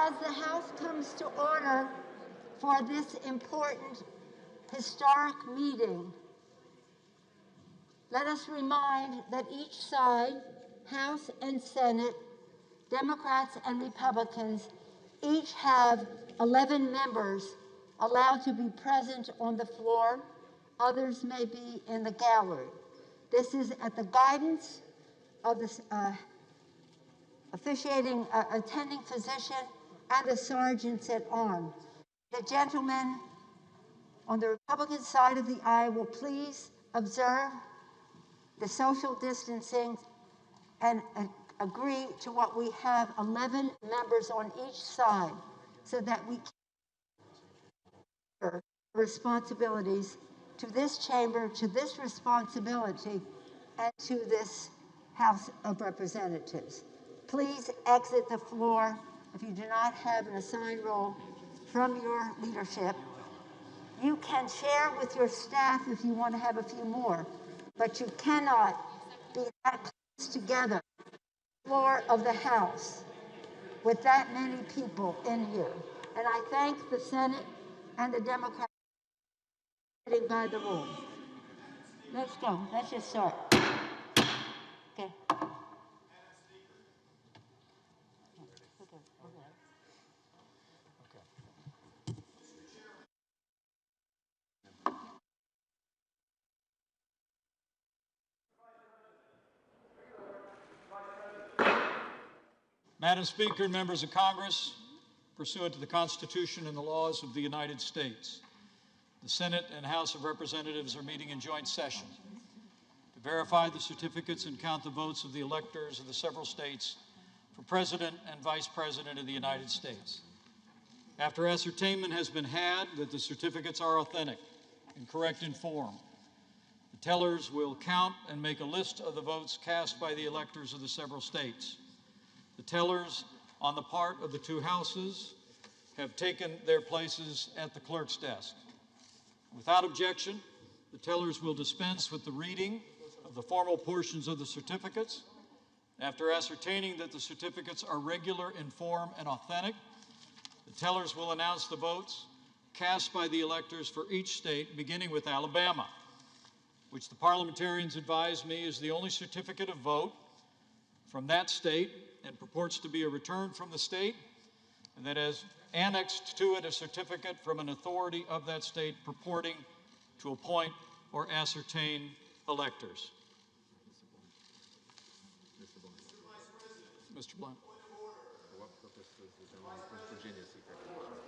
As the House comes to order for this important historic meeting, let us remind that each side, House and Senate, Democrats and Republicans, each have 11 members allowed to be present on the floor. Others may be in the gallery. This is at the guidance of the attending physician and the sergeants at arms. The gentlemen on the Republican side of the aisle will please observe the social distancing and agree to what we have 11 members on each side so that we can responsibilities to this chamber, to this responsibility, and to this House of Representatives. Please exit the floor if you do not have an assigned role from your leadership. You can share with your staff if you want to have a few more, but you cannot be that close together, floor of the House, with that many people in here. And I thank the Senate and the Democrats for getting by the rules. Let's go. Let's just start. Okay. Madam Speaker and members of Congress, pursuant to the Constitution and the laws of the United States, the Senate and House of Representatives are meeting in joint session to verify the certificates and count the votes of the electors of the several states for President and Vice President of the United States. After ascertainment has been had that the certificates are authentic and correct in form, the tellers will count and make a list of the votes cast by the electors of the several states. The tellers on the part of the two houses have taken their places at the clerk's desk. Without objection, the tellers will dispense with the reading of the formal portions of the certificates. After ascertaining that the certificates are regular in form and authentic, the tellers will announce the votes cast by the electors for each state, beginning with Alabama, which the parliamentarians advise me is the only certificate of vote from that state and purports to be a return from the state, and that has annexed to it a certificate from an authority of that state purporting to appoint or ascertain electors. Mr. Blunt.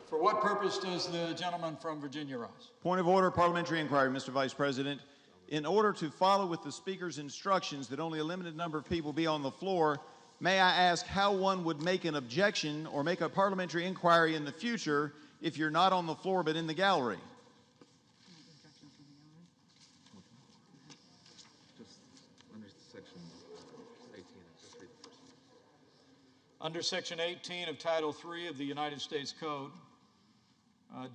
For what purpose does the gentleman from Virginia rise? Point of order, parliamentary inquiry, Mr. Vice President. In order to follow with the Speaker's instructions that only a limited number of people be on the floor, may I ask how one would make an objection or make a parliamentary inquiry in the future if you're not on the floor but in the gallery? Under Section 18 of Title III of the United States Code,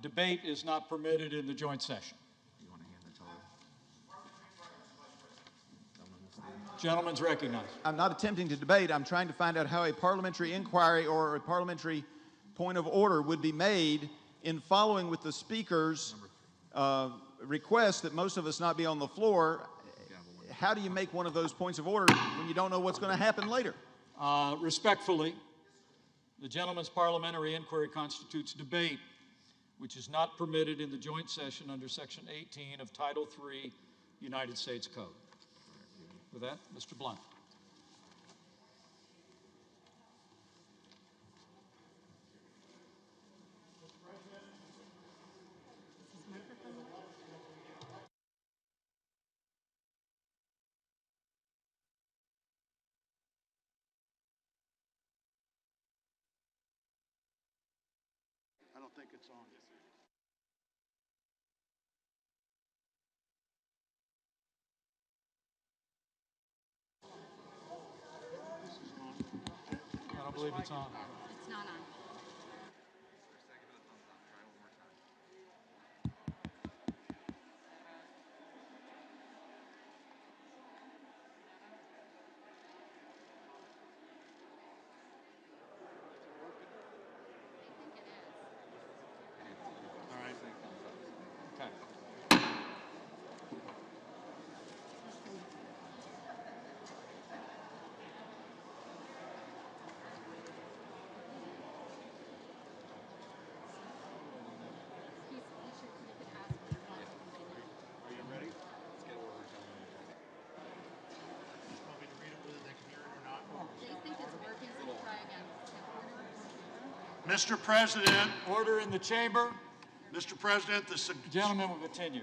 debate is not permitted in the joint session. Gentleman's recognized. I'm not attempting to debate. I'm trying to find out how a parliamentary inquiry or a parliamentary point of order would be made in following with the Speaker's request that most of us not be on the floor. How do you make one of those points of order when you don't know what's going to happen later? Respectfully, the gentleman's parliamentary inquiry constitutes debate, which is not permitted in the joint session under Section 18 of Title III United States Code. With that, Mr. Blunt. I don't think it's on. I don't believe it's on. It's not on. Mr. President, Order in the chamber. Mr. President, Gentlemen will continue.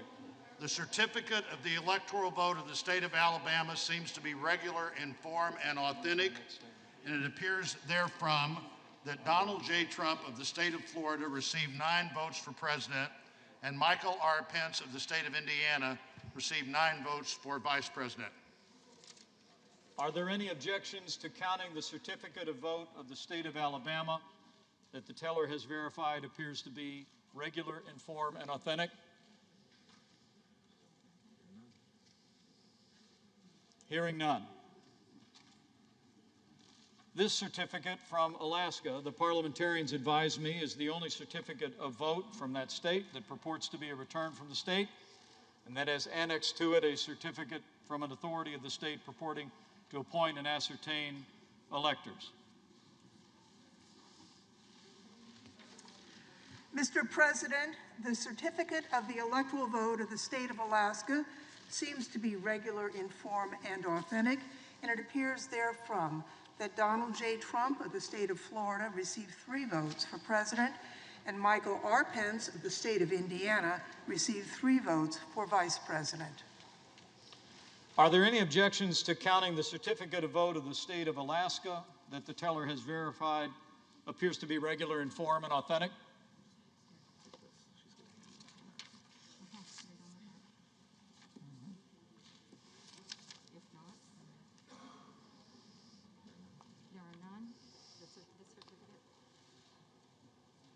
the certificate of the electoral vote of the state of Alabama seems to be regular in form and authentic, and it appears therefrom that Donald J. Trump of the state of Florida received 9 votes for president, and Michael R. Pence of the state of Indiana received 9 votes for vice president. Are there any objections to counting the certificate of vote of the state of Alabama that the teller has verified appears to be regular in form and authentic? Hearing none. This certificate from Alaska, the parliamentarians advise me, is the only certificate of vote from that state that purports to be a return from the state, and that has annexed to it a certificate from an authority of the state purporting to appoint and ascertain electors. Mr. President, the certificate of the electoral vote of the state of Alaska seems to be regular in form and authentic, and it appears therefrom that Donald J. Trump of the state of Florida received 3 votes for president, and Michael R. Pence of the state of Indiana received 3 votes for vice president. Are there any objections to counting the certificate of vote of the state of Alaska that the teller has verified appears to be regular in form and authentic?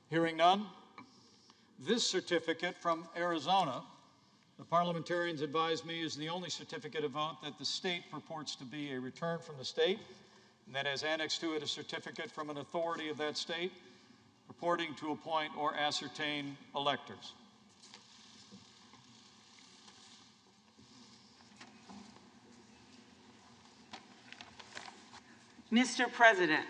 Hearing none, this certificate from Arizona, the parliamentarians advise me, is the only certificate of vote that the state purports to be a return from the state, and that has annexed to it a certificate from an authority of that state purporting to appoint or ascertain electors. Mr. President,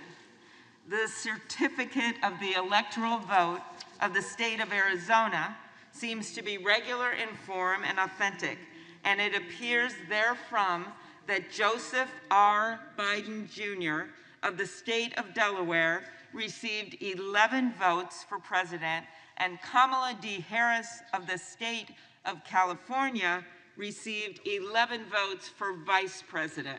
the certificate of the electoral vote of the state of Arizona seems to be regular in form and authentic, and it appears therefrom that Joseph R. Biden Jr. of the state of Delaware received 11 votes for president, and Kamala D. Harris of the state of California received 11 votes for vice president.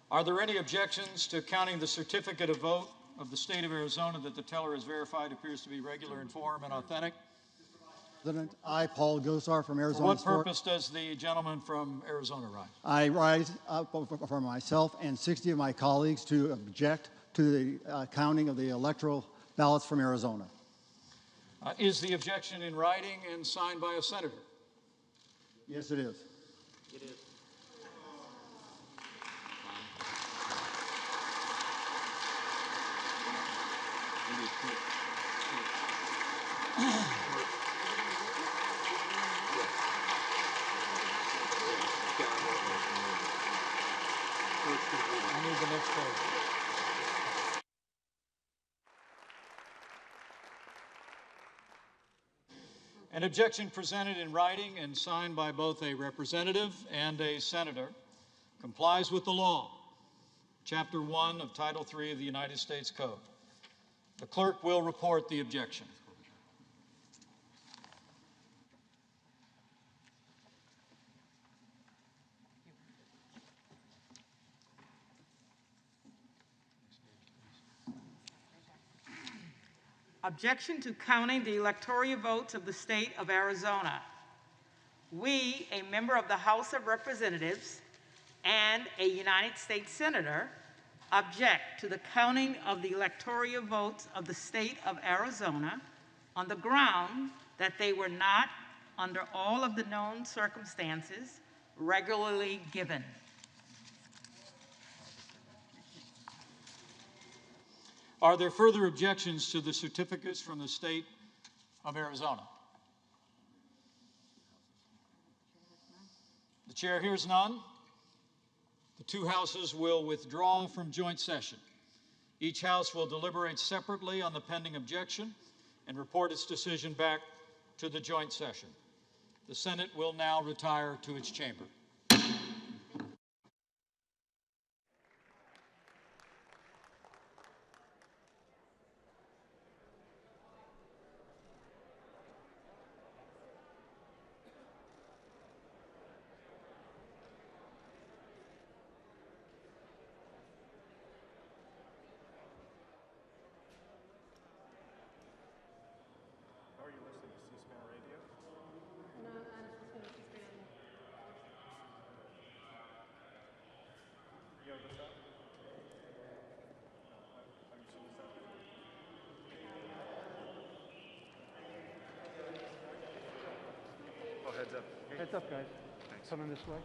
Are there any objections to counting the certificate of vote of the state of Arizona that the teller has verified appears to be regular in form and authentic? President, I, Paul Gosar from For Arizona. what purpose does the gentleman from Arizona rise? I rise up for myself and 60 of my colleagues to object to the counting of the electoral ballots from Arizona. Is the objection in writing and signed by a senator? Yes, it is. I need the next page. An objection presented in writing and signed by both a representative and a senator complies with the law, Chapter 1 of Title 3 of the United States Code. The clerk will report the objection. Objection to counting the electoral votes of the state of Arizona. We, a member of the House of Representatives and a United States Senator, object to the counting of the electoral votes of the state of Arizona on the ground that they were not, under all of the known circumstances, regularly given. Are there further objections to the certificates from the state of Arizona? The chair hears none. The 2 houses will withdraw from joint session. Each house will deliberate separately on the pending objection and report its decision back to the joint session. The Senate will now retire to its chamber. heads up. Heads up, guys. Coming this way.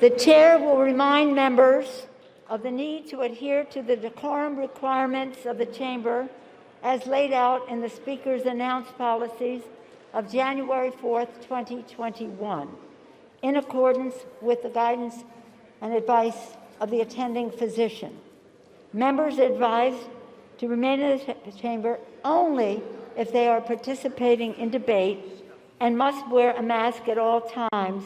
The chair will remind members of the need to adhere to the decorum requirements of the chamber as laid out in the Speaker's announced policies of January 4th, 2021, in accordance with the guidance and advice of the attending physician. Members are advised to remain in the chamber only if they are participating in debate and must wear a mask at all times,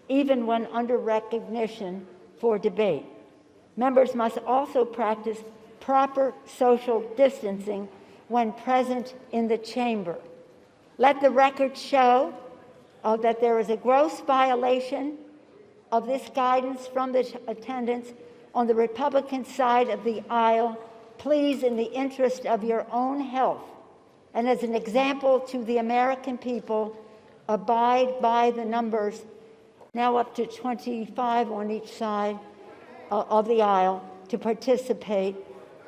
even when under recognition for debate. Members must also practice proper social distancing when present in the chamber. Let the record show that there is a gross violation of this guidance from the attendants on the Republican side of the aisle. Please, in the interest of your own health and as an example to the American people, abide by the numbers, now up to 25 on each side of the aisle, to participate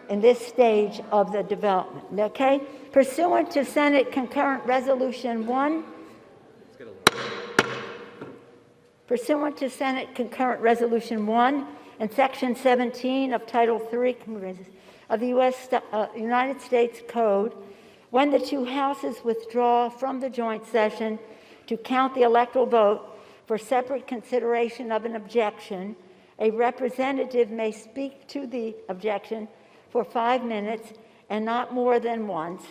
in this stage of the development. Okay? Pursuant to Senate Concurrent Resolution 1, and Section 17 of Title III of the United States Code, when the two houses withdraw from the joint session to count the electoral vote for separate consideration of an objection, a representative may speak to the objection for 5 minutes and not more than once.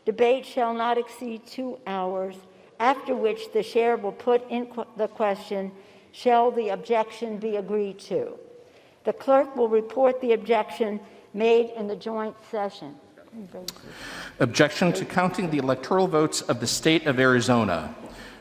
Debate shall not exceed 2 hours, after which the chair will put in the question, shall the objection be agreed to? The clerk will report the objection made in the joint session. Objection to counting the electoral votes of the state of Arizona.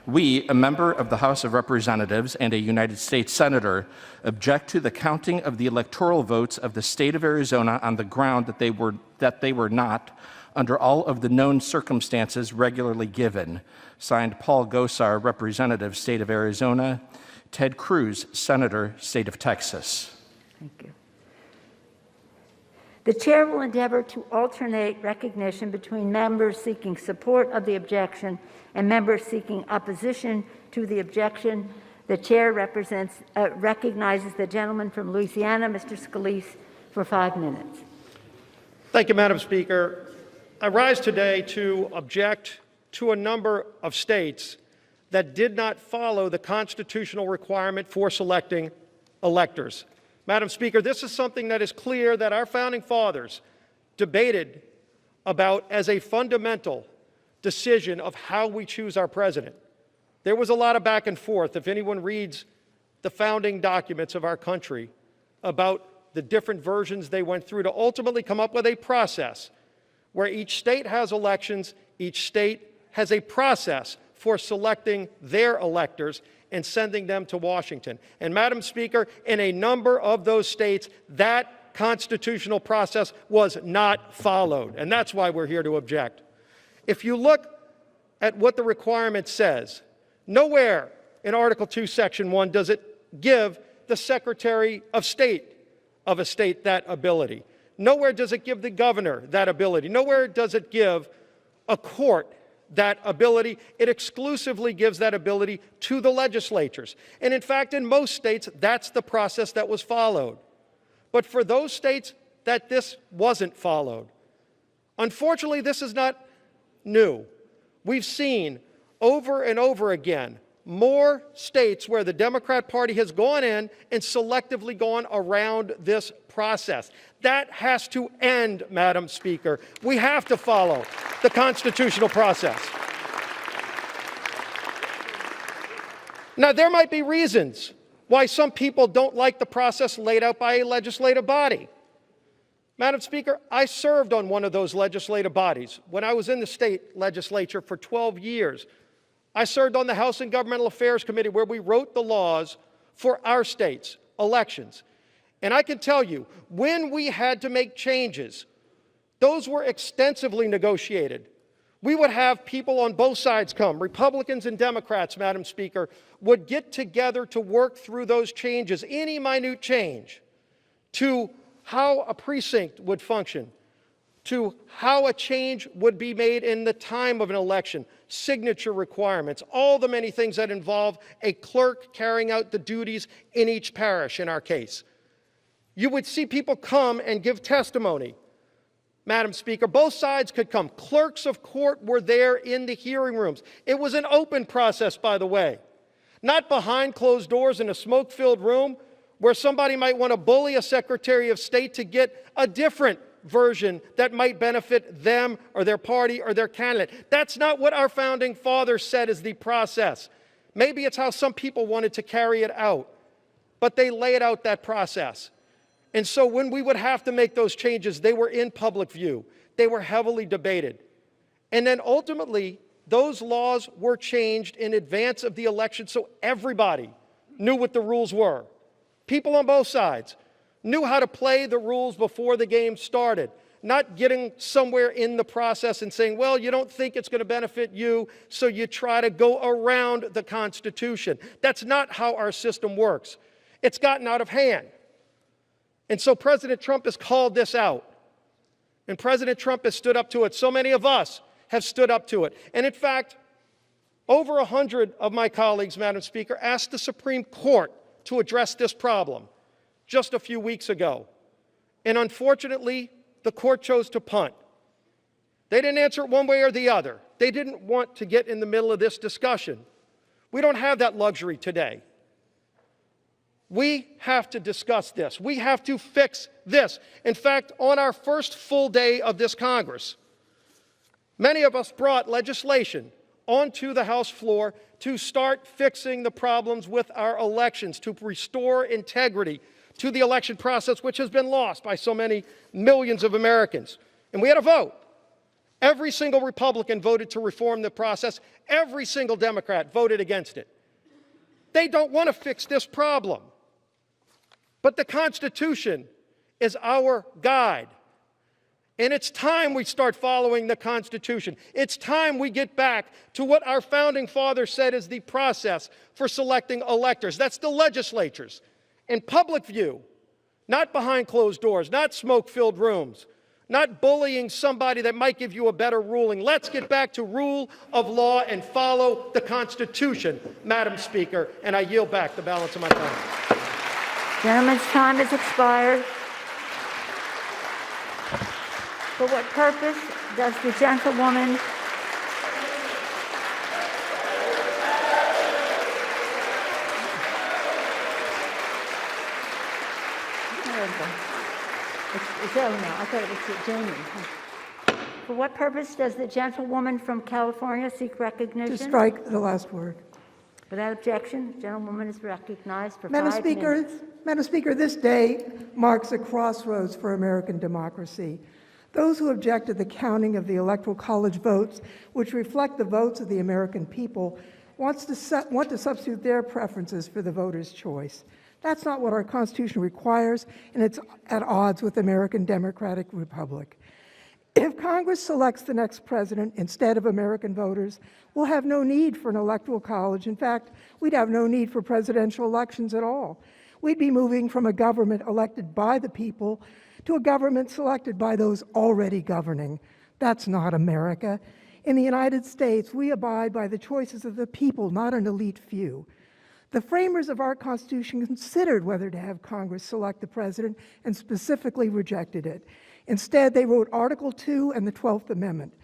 We, a member of the House of Representatives and a United States Senator, object to the counting of the electoral votes of the state of Arizona on the ground that they were not, under all of the known circumstances, regularly given. Signed, Paul Gosar, Representative, State of Arizona. Ted Cruz, Senator, State of Texas. Thank you. The chair will endeavor to alternate recognition between members seeking support of the objection and members seeking opposition to the objection. The chair recognizes the gentleman from Louisiana, Mr. Scalise, for 5 minutes. Thank you, Madam Speaker. I rise today to object to a number of states that did not follow the constitutional requirement for selecting electors. Madam Speaker, this is something that is clear that our founding fathers debated about as a fundamental decision of how we choose our president. There was a lot of back and forth, if anyone reads the founding documents of our country, about the different versions they went through to ultimately come up with a process where each state has elections, each state has a process for selecting their electors and sending them to Washington. And Madam Speaker, in a number of those states, that constitutional process was not followed, and that's why we're here to object. If you look at what the requirement says, nowhere in Article 2, Section 1 does it give the Secretary of State of a state that ability. Nowhere does it give the governor that ability. Nowhere does it give a court that ability. It exclusively gives that ability to the legislatures. And in fact, in most states, that's the process that was followed. But for those states that this wasn't followed, unfortunately, this is not new. We've seen over and over again more states where the Democrat Party has gone in and selectively gone around this process. That has to end, Madam Speaker. We have to follow the constitutional process. Now, there might be reasons why some people don't like the process laid out by a legislative body. Madam Speaker, I served on one of those legislative bodies when I was in the state legislature for 12 years. I served on the House and Governmental Affairs Committee where we wrote the laws for our state's elections. And I can tell you, when we had to make changes, those were extensively negotiated. We would have people on both sides come, Republicans and Democrats, Madam Speaker, would get together to work through those changes, any minute change, to how a precinct would function, to how a change would be made in the time of an election, signature requirements, all the many things that involve a clerk carrying out the duties in each parish, in our case. You would see people come and give testimony. Madam Speaker, both sides could come. Clerks of court were there in the hearing rooms. It was an open process, by the way, not behind closed doors in a smoke-filled room where somebody might want to bully a Secretary of State to get a different version that might benefit them or their party or their candidate. That's not what our founding fathers said is the process. Maybe it's how some people wanted to carry it out, but they laid out that process. And so when we would have to make those changes, they were in public view. They were heavily debated. And then ultimately, those laws were changed in advance of the election so everybody knew what the rules were. People on both sides knew how to play the rules before the game started, not getting somewhere in the process and saying, well, you don't think it's going to benefit you, so you try to go around the Constitution. That's not how our system works. It's gotten out of hand. And so President Trump has called this out. And President Trump has stood up to it. So many of us have stood up to it. And in fact, over 100 of my colleagues, Madam Speaker, asked the Supreme Court to address this problem just a few weeks ago. And unfortunately, the court chose to punt. They didn't answer it one way or the other. They didn't want to get in the middle of this discussion. We don't have that luxury today. We have to discuss this. We have to fix this. In fact, on our first full day of this Congress, many of us brought legislation onto the House floor to start fixing the problems with our elections, to restore integrity to the election process, which has been lost by so many millions of Americans. And we had a vote. Every single Republican voted to reform the process. Every single Democrat voted against it. They don't want to fix this problem. But the Constitution is our guide. And it's time we start following the Constitution. It's time we get back to what our founding fathers said is the process for selecting electors. That's the legislatures. In public view, not behind closed doors, not smoke-filled rooms, not bullying somebody that might give you a better ruling. Let's get back to rule of law and follow the Constitution, Madam Speaker, and I yield back the balance of my time. Gentleman's time has expired. For what purpose does the gentlewoman It's over now. I thought it was Jamie. For what purpose does the gentlewoman from California seek recognition? To strike the last word. Without objection, the gentlewoman is recognized for Madam 5 Speaker, minutes. Madam Speaker, this day marks a crossroads for American democracy. Those who object to the counting of the Electoral College votes, which reflect the votes of the American people, want to substitute their preferences for the voters' choice. That's not what our Constitution requires, and it's at odds with the American Democratic Republic. If Congress selects the next president instead of American voters, we'll have no need for an electoral college. In fact, we'd have no need for presidential elections at all. We'd be moving from a government elected by the people to a government selected by those already governing. That's not America. In the United States, we abide by the choices of the people, not an elite few. The framers of our Constitution considered whether to have Congress select the president and specifically rejected it. Instead, they wrote Article 2 and the 12th Amendment.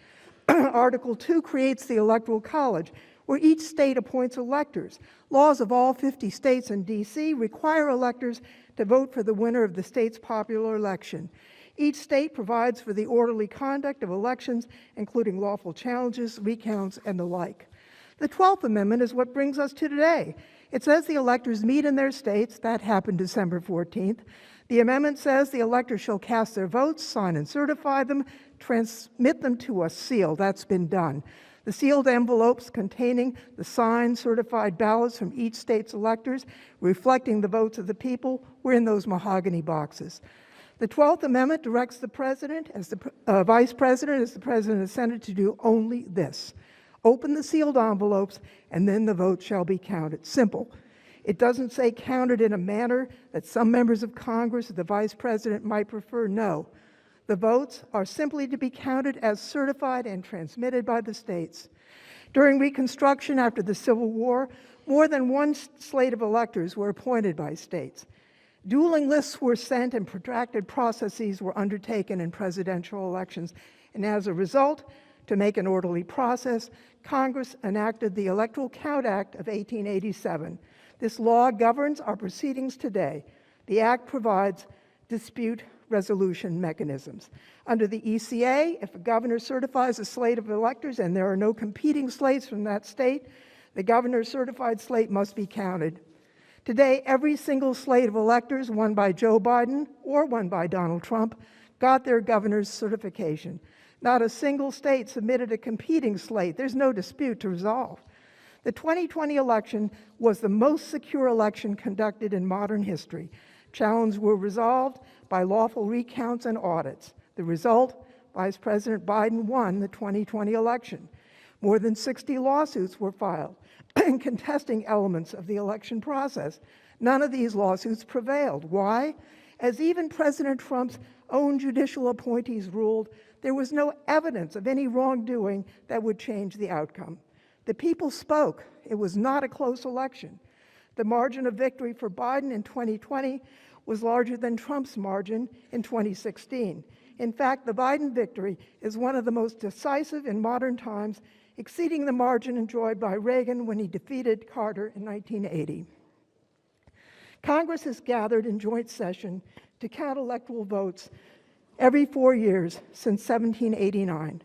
Article 2 creates the Electoral College, where each state appoints electors. Laws of all 50 states and D.C. require electors to vote for the winner of the state's popular election. Each state provides for the orderly conduct of elections, including lawful challenges, recounts, and the like. The 12th Amendment is what brings us to today. It says the electors meet in their states. That happened December 14th. The amendment says the electors shall cast their votes, sign and certify them, transmit them to a seal. That's been done. The sealed envelopes containing the signed, certified ballots from each state's electors, reflecting the votes of the people, were in those mahogany boxes. The 12th Amendment directs the President, as the Vice President, as the President of the Senate, to do only this: open the sealed envelopes, and then the vote shall be counted. Simple. It doesn't say counted in a manner that some members of Congress or the Vice President might prefer. No. The votes are simply to be counted as certified and transmitted by the states. During Reconstruction after the Civil War, more than one slate of electors were appointed by states. Dueling lists were sent and protracted processes were undertaken in presidential elections. And as a result, to make an orderly process, Congress enacted the Electoral Count Act of 1887. This law governs our proceedings today. The act provides dispute resolution mechanisms. Under the ECA, if a governor certifies a slate of electors and there are no competing slates from that state, the governor's certified slate must be counted. Today, every single slate of electors, won by Joe Biden or won by Donald Trump, got their governor's certification. Not a single state submitted a competing slate. There's no dispute to resolve. The 2020 election was the most secure election conducted in modern history. Challenges were resolved by lawful recounts and audits. The result, Vice President Biden won the 2020 election. More than 60 lawsuits were filed contesting elements of the election process. None of these lawsuits prevailed. Why? As even President Trump's own judicial appointees ruled, there was no evidence of any wrongdoing that would change the outcome. The people spoke. It was not a close election. The margin of victory for Biden in 2020 was larger than Trump's margin in 2016. In fact, the Biden victory is one of the most decisive in modern times, exceeding the margin enjoyed by Reagan when he defeated Carter in 1980. Congress has gathered in joint session to count electoral votes every 4 years since 1789.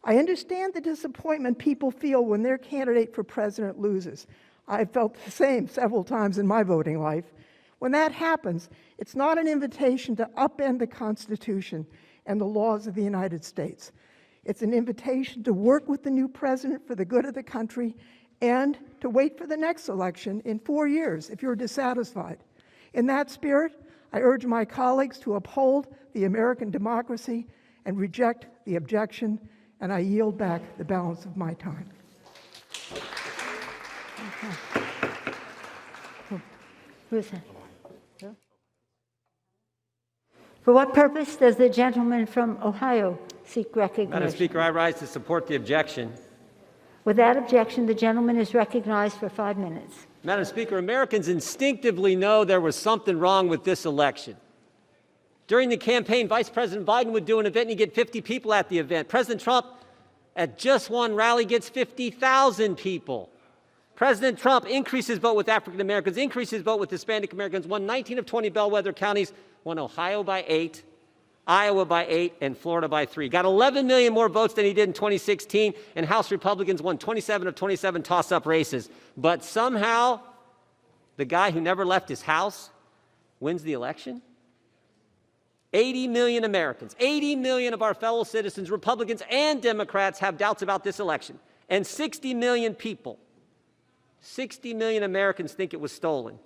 I understand the disappointment people feel when their candidate for president loses. I've felt the same several times in my voting life. When that happens, it's not an invitation to upend the Constitution and the laws of the United States. It's an invitation to work with the new president for the good of the country and to wait for the next election in 4 years if you're dissatisfied. In that spirit, I urge my colleagues to uphold the American democracy and reject the objection, and I yield back the balance of my time. Who's that? For what purpose does the gentleman from Ohio seek recognition? Madam Speaker, I rise to support the objection. Without objection, the gentleman is recognized for 5 minutes. Madam Speaker, Americans instinctively know there was something wrong with this election. During the campaign, Vice President Biden would do an event and he'd get 50 people at the event. President Trump, at just one rally, gets 50,000 people. President Trump increases vote with African Americans, increases vote with Hispanic Americans, won 19 of 20 bellwether counties, won Ohio by 8, Iowa by 8, and Florida by 3. Got 11 million more votes than he did in 2016, and House Republicans won 27 of 27 toss-up races. But somehow, the guy who never left his house wins the election? 80 million Americans, 80 million of our fellow citizens, Republicans and Democrats, have doubts about this election. And 60 million people, 60 million Americans think it was stolen.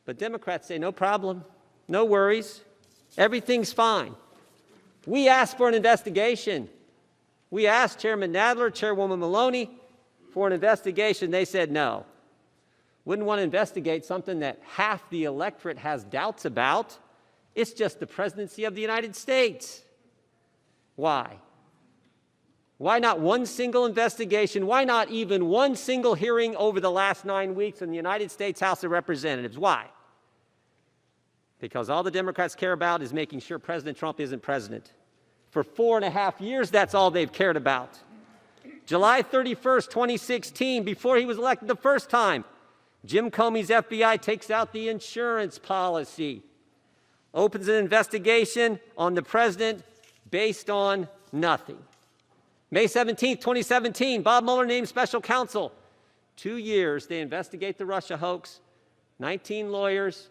But Democrats say, no problem, no worries, everything's fine. We asked for an investigation. We asked Chairman Nadler, Chairwoman Maloney for an investigation. They said no. Wouldn't want to investigate something that half the electorate has doubts about. It's just the presidency of the United States. Why? Why not one single investigation? Why not even one single hearing over the last 9 weeks in the United States House of Representatives? Why? Because all the Democrats care about is making sure President Trump isn't president. For 4.5 years, that's all they've cared about. July 31st, 2016, before he was elected the first time, Jim Comey's FBI takes out the insurance policy, opens an investigation on the president based on nothing. May 17th, 2017, Bob Mueller named special counsel. 2 years, they investigate the Russia hoax, 19 lawyers,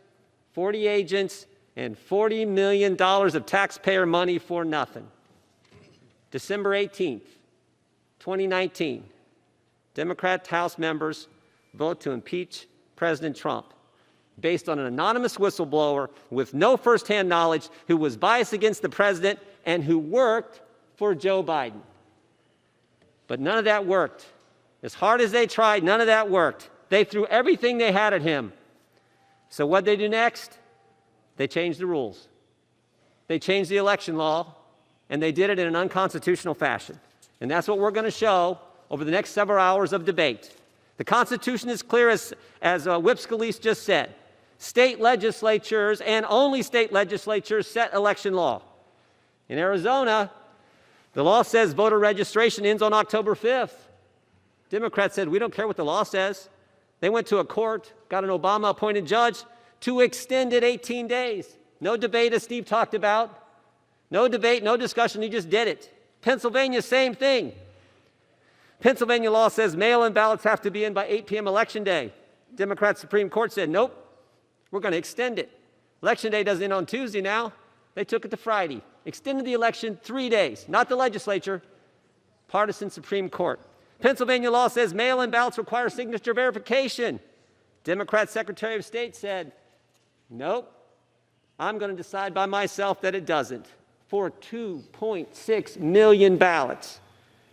40 agents, and $40 million of taxpayer money for nothing. December 18th, 2019, Democrat House members vote to impeach President Trump based on an anonymous whistleblower with no firsthand knowledge who was biased against the president and who worked for Joe Biden. But none of that worked. As hard as they tried, none of that worked. They threw everything they had at him. So what'd they do next? They changed the rules. They changed the election law. and they did it in an unconstitutional fashion. And that's what we're going to show over the next several hours of debate. The Constitution is clear, as Whip Scalise just said. State legislatures, and only state legislatures, set election law. In Arizona, the law says voter registration ends on October 5th. Democrats said, we don't care what the law says. They went to a court, got an Obama-appointed judge to extend it 18 days. No debate, as Steve talked about. No debate, no discussion, he just did it. Pennsylvania, same thing. Pennsylvania law says mail-in ballots have to be in by 8 p.m. Election Day. Democrat Supreme Court said, nope, we're going to extend it. Election Day doesn't end on Tuesday now. They took it to Friday. Extended the election 3 days. Not the legislature, partisan Supreme Court. Pennsylvania law says mail-in ballots require signature verification. Democrat Secretary of State said, nope, I'm going to decide by myself that it doesn't. For 2.6 million ballots.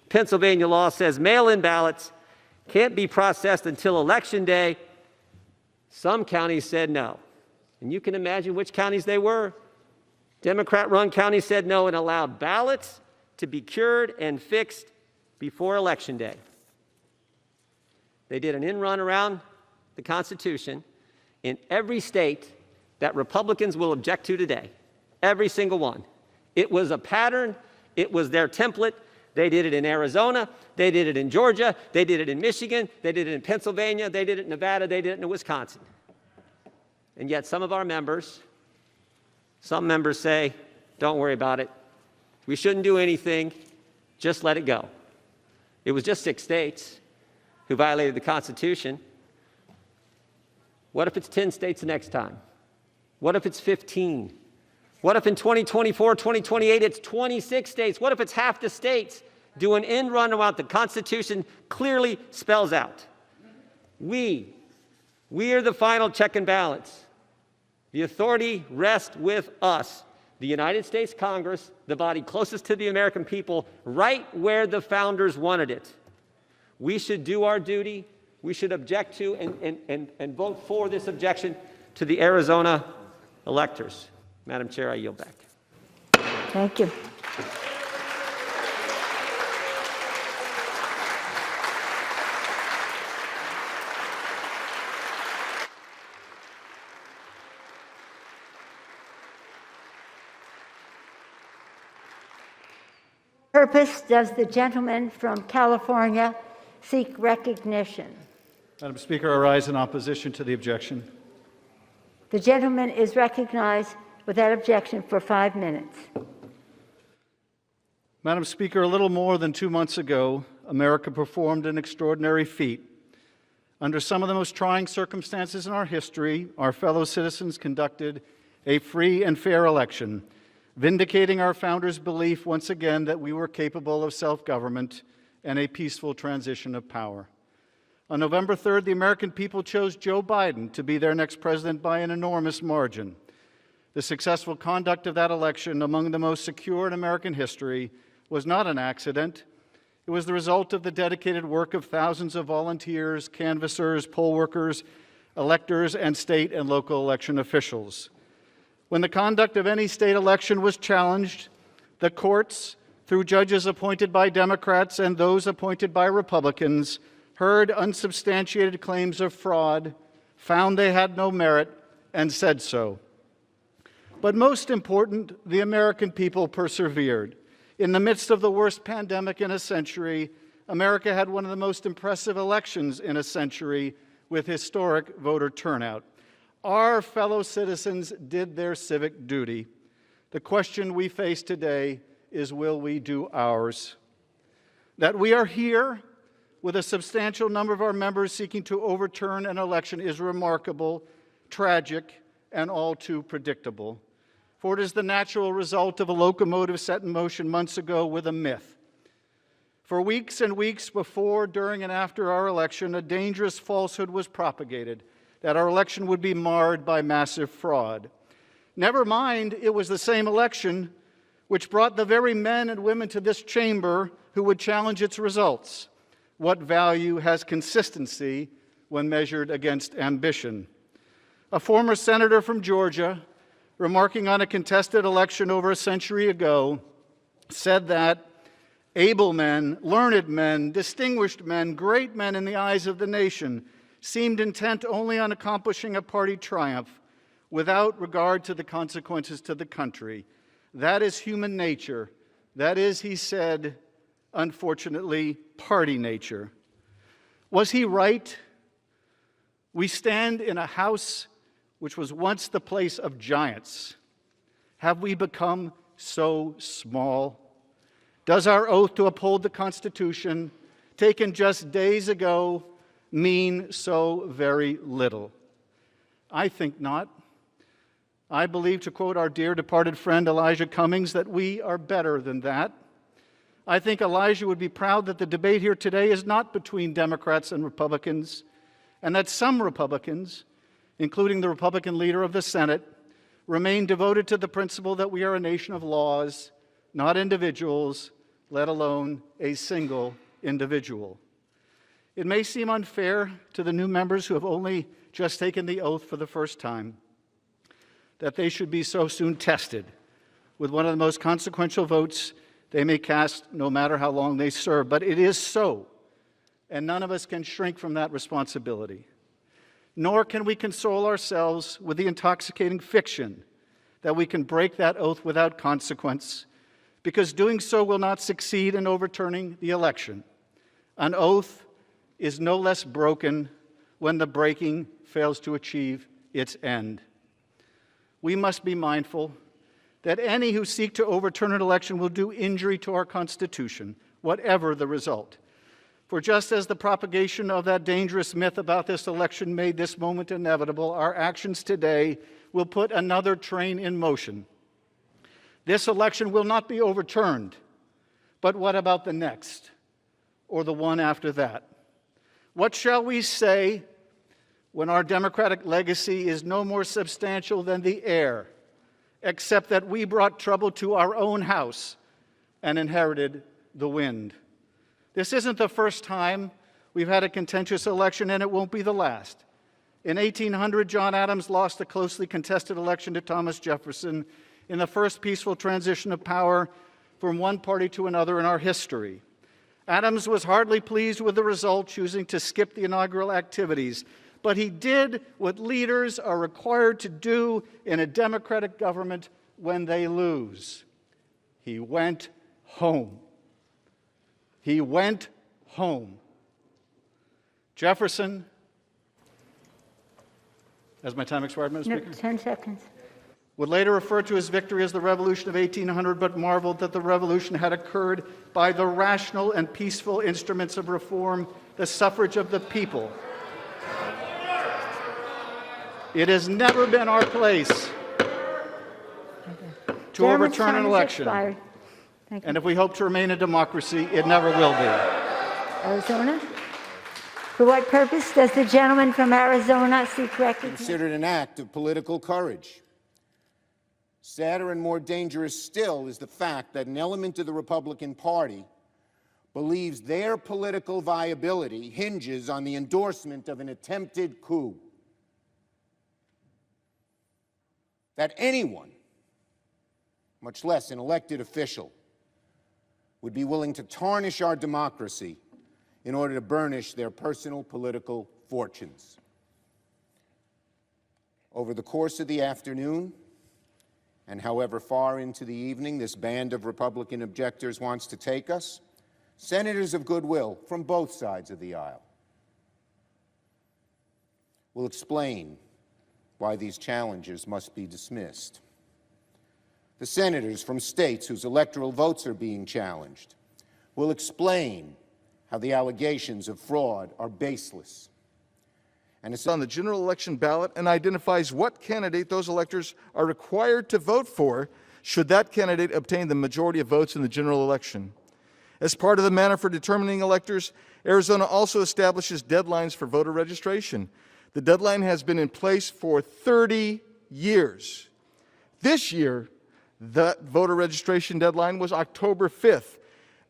Pennsylvania law says mail-in ballots can't be processed until Election Day. Some counties said no. And you can imagine which counties they were. Democrat-run counties said no and allowed ballots to be cured and fixed before Election Day. They did an in-run around the Constitution in every state that Republicans will object to today. Every single one. It was a pattern. It was their template. They did it in Arizona. They did it in Georgia. They did it in Michigan. They did it in Pennsylvania. They did it in Nevada. They did it in Wisconsin. And yet some members say, don't worry about it. We shouldn't do anything. Just let it go. It was just 6 states who violated the Constitution. What if it's 10 states the next time? What if it's 15? What if in 2024, 2028, it's 26 states? What if it's half the states do an end run around what the Constitution clearly spells out? We are the final check and balance. The authority rests with us, the United States Congress, the body closest to the American people, right where the founders wanted it. We should do our duty. We should object to and vote for this objection to the Arizona electors. Madam Chair, I yield back. Thank you. Purpose does the gentleman from California seek recognition? Madam Speaker, I rise in opposition to the objection. The gentleman is recognized without objection for 5 minutes. Madam Speaker, a little more than 2 months ago, America performed an extraordinary feat. Under some of the most trying circumstances in our history, our fellow citizens conducted a free and fair election, vindicating our founders' belief once again that we were capable of self-government and a peaceful transition of power. On November 3rd, the American people chose Joe Biden to be their next president by an enormous margin. The successful conduct of that election, among the most secure in American history, was not an accident. It was the result of the dedicated work of thousands of volunteers, canvassers, poll workers, electors, and state and local election officials. When the conduct of any state election was challenged, the courts, through judges appointed by Democrats and those appointed by Republicans, heard unsubstantiated claims of fraud, found they had no merit, and said so. But most important, the American people persevered. In the midst of the worst pandemic in a century, America had one of the most impressive elections in a century with historic voter turnout. Our fellow citizens did their civic duty. The question we face today is, will we do ours? That we are here with a substantial number of our members seeking to overturn an election is remarkable, tragic, and all too predictable. For it is the natural result of a locomotive set in motion months ago with a myth. For weeks and weeks before, during, and after our election, a dangerous falsehood was propagated that our election would be marred by massive fraud. Never mind, it was the same election which brought the very men and women to this chamber who would challenge its results. What value has consistency when measured against ambition? A former senator from Georgia, remarking on a contested election over a century ago, said that able men, learned men, distinguished men, great men in the eyes of the nation seemed intent only on accomplishing a party triumph without regard to the consequences to the country. That is human nature. That is, he said, unfortunately, party nature. Was he right? We stand in a house which was once the place of giants. Have we become so small? Does our oath to uphold the Constitution, taken just days ago, mean so very little? I think not. I believe, to quote our dear departed friend Elijah Cummings, that we are better than that. I think Elijah would be proud that the debate here today is not between Democrats and Republicans, and that some Republicans, including the Republican leader of the Senate, remain devoted to the principle that we are a nation of laws, not individuals, let alone a single individual. It may seem unfair to the new members who have only just taken the oath for the first time that they should be so soon tested with one of the most consequential votes they may cast, no matter how long they serve. But it is so, and none of us can shrink from that responsibility. Nor can we console ourselves with the intoxicating fiction that we can break that oath without consequence, because doing so will not succeed in overturning the election. An oath is no less broken when the breaking fails to achieve its end. We must be mindful that any who seek to overturn an election will do injury to our Constitution, whatever the result. For just as the propagation of that dangerous myth about this election made this moment inevitable, our actions today will put another train in motion. This election will not be overturned, but what about the next, or the one after that? What shall we say when our democratic legacy is no more substantial than the air, except that we brought trouble to our own house and inherited the wind? This isn't the first time we've had a contentious election, and it won't be the last. In 1800, John Adams lost a closely contested election to Thomas Jefferson in the first peaceful transition of power from one party to another in our history. Adams was hardly pleased with the result, choosing to skip the inaugural activities. But he did what leaders are required to do in a democratic government when they lose. He went home. He went home. Jefferson, has my time expired, Madam Speaker? 10 seconds. Would later refer to his victory as the Revolution of 1800, but marveled that the revolution had occurred by the rational and peaceful instruments of reform, the suffrage of the people. It has never been our place to overturn an election. And if we hope to remain a democracy, it never will be. Arizona? For what purpose does the gentleman from Arizona seek recognition? Considered an act of political courage. Sadder and more dangerous still is the fact that an element of the Republican Party believes their political viability hinges on the endorsement of an attempted coup. That anyone, much less an elected official, would be willing to tarnish our democracy in order to burnish their personal political fortunes. Over the course of the afternoon, and however far into the evening this band of Republican objectors wants to take us, senators of goodwill from both sides of the aisle will explain why these challenges must be dismissed. The senators from states whose electoral votes are being challenged will explain how the allegations of fraud are baseless. And it's on the general election ballot and identifies what candidate those electors are required to vote for should that candidate obtain the majority of votes in the general election. As part of the manner for determining electors, Arizona also establishes deadlines for voter registration. The deadline has been in place for 30 years. This year, the voter registration deadline was October 5th.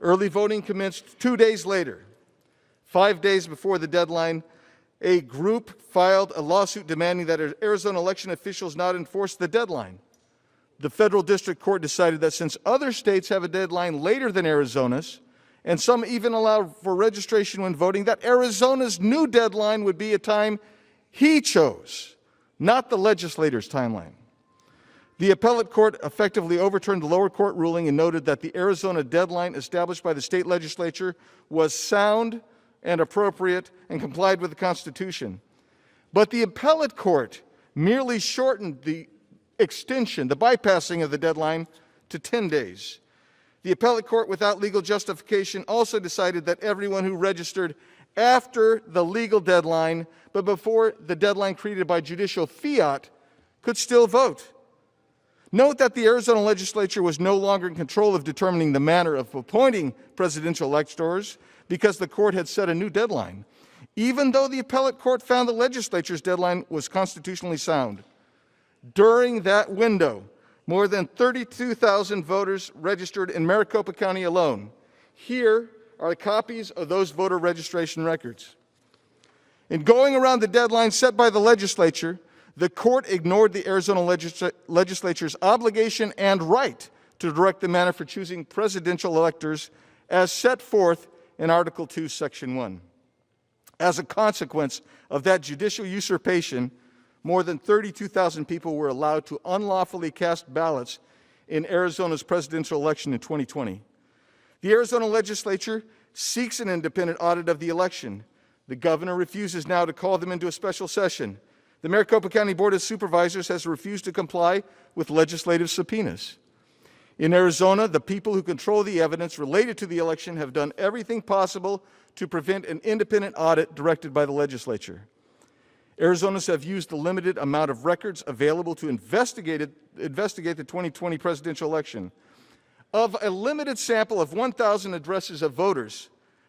Early voting commenced 2 days later. 5 days before the deadline, a group filed a lawsuit demanding that Arizona election officials not enforce the deadline. the federal district court decided that since other states have a deadline later than Arizona's, and some even allow for registration when voting, that Arizona's new deadline would be a time he chose, not the legislator's timeline. The appellate court effectively overturned the lower court ruling and noted that the Arizona deadline established by the state legislature was sound and appropriate and complied with the Constitution. But the appellate court merely shortened the extension, the bypassing of the deadline to 10 days. The appellate court, without legal justification, also decided that everyone who registered after the legal deadline, but before the deadline created by judicial fiat, could still vote. Note that the Arizona legislature was no longer in control of determining the manner of appointing presidential electors because the court had set a new deadline, even though the appellate court found the legislature's deadline was constitutionally sound. During that window, more than 32,000 voters registered in Maricopa County alone. Here are copies of those voter registration records. In going around the deadline set by the legislature, the court ignored the Arizona legislature's obligation and right to direct the manner for choosing presidential electors as set forth in Article 2, Section 1. As a consequence of that judicial usurpation, more than 32,000 people were allowed to unlawfully cast ballots in Arizona's presidential election in 2020. The Arizona legislature seeks an independent audit of the election. The governor refuses now to call them into a special session. The Maricopa County Board of Supervisors has refused to comply with legislative subpoenas. In Arizona, the people who control the evidence related to the election have done everything possible to prevent an independent audit directed by the legislature. Arizonans have used the limited amount of records available to investigate the 2020 presidential election. Of a limited sample of 1,000 addresses of voters,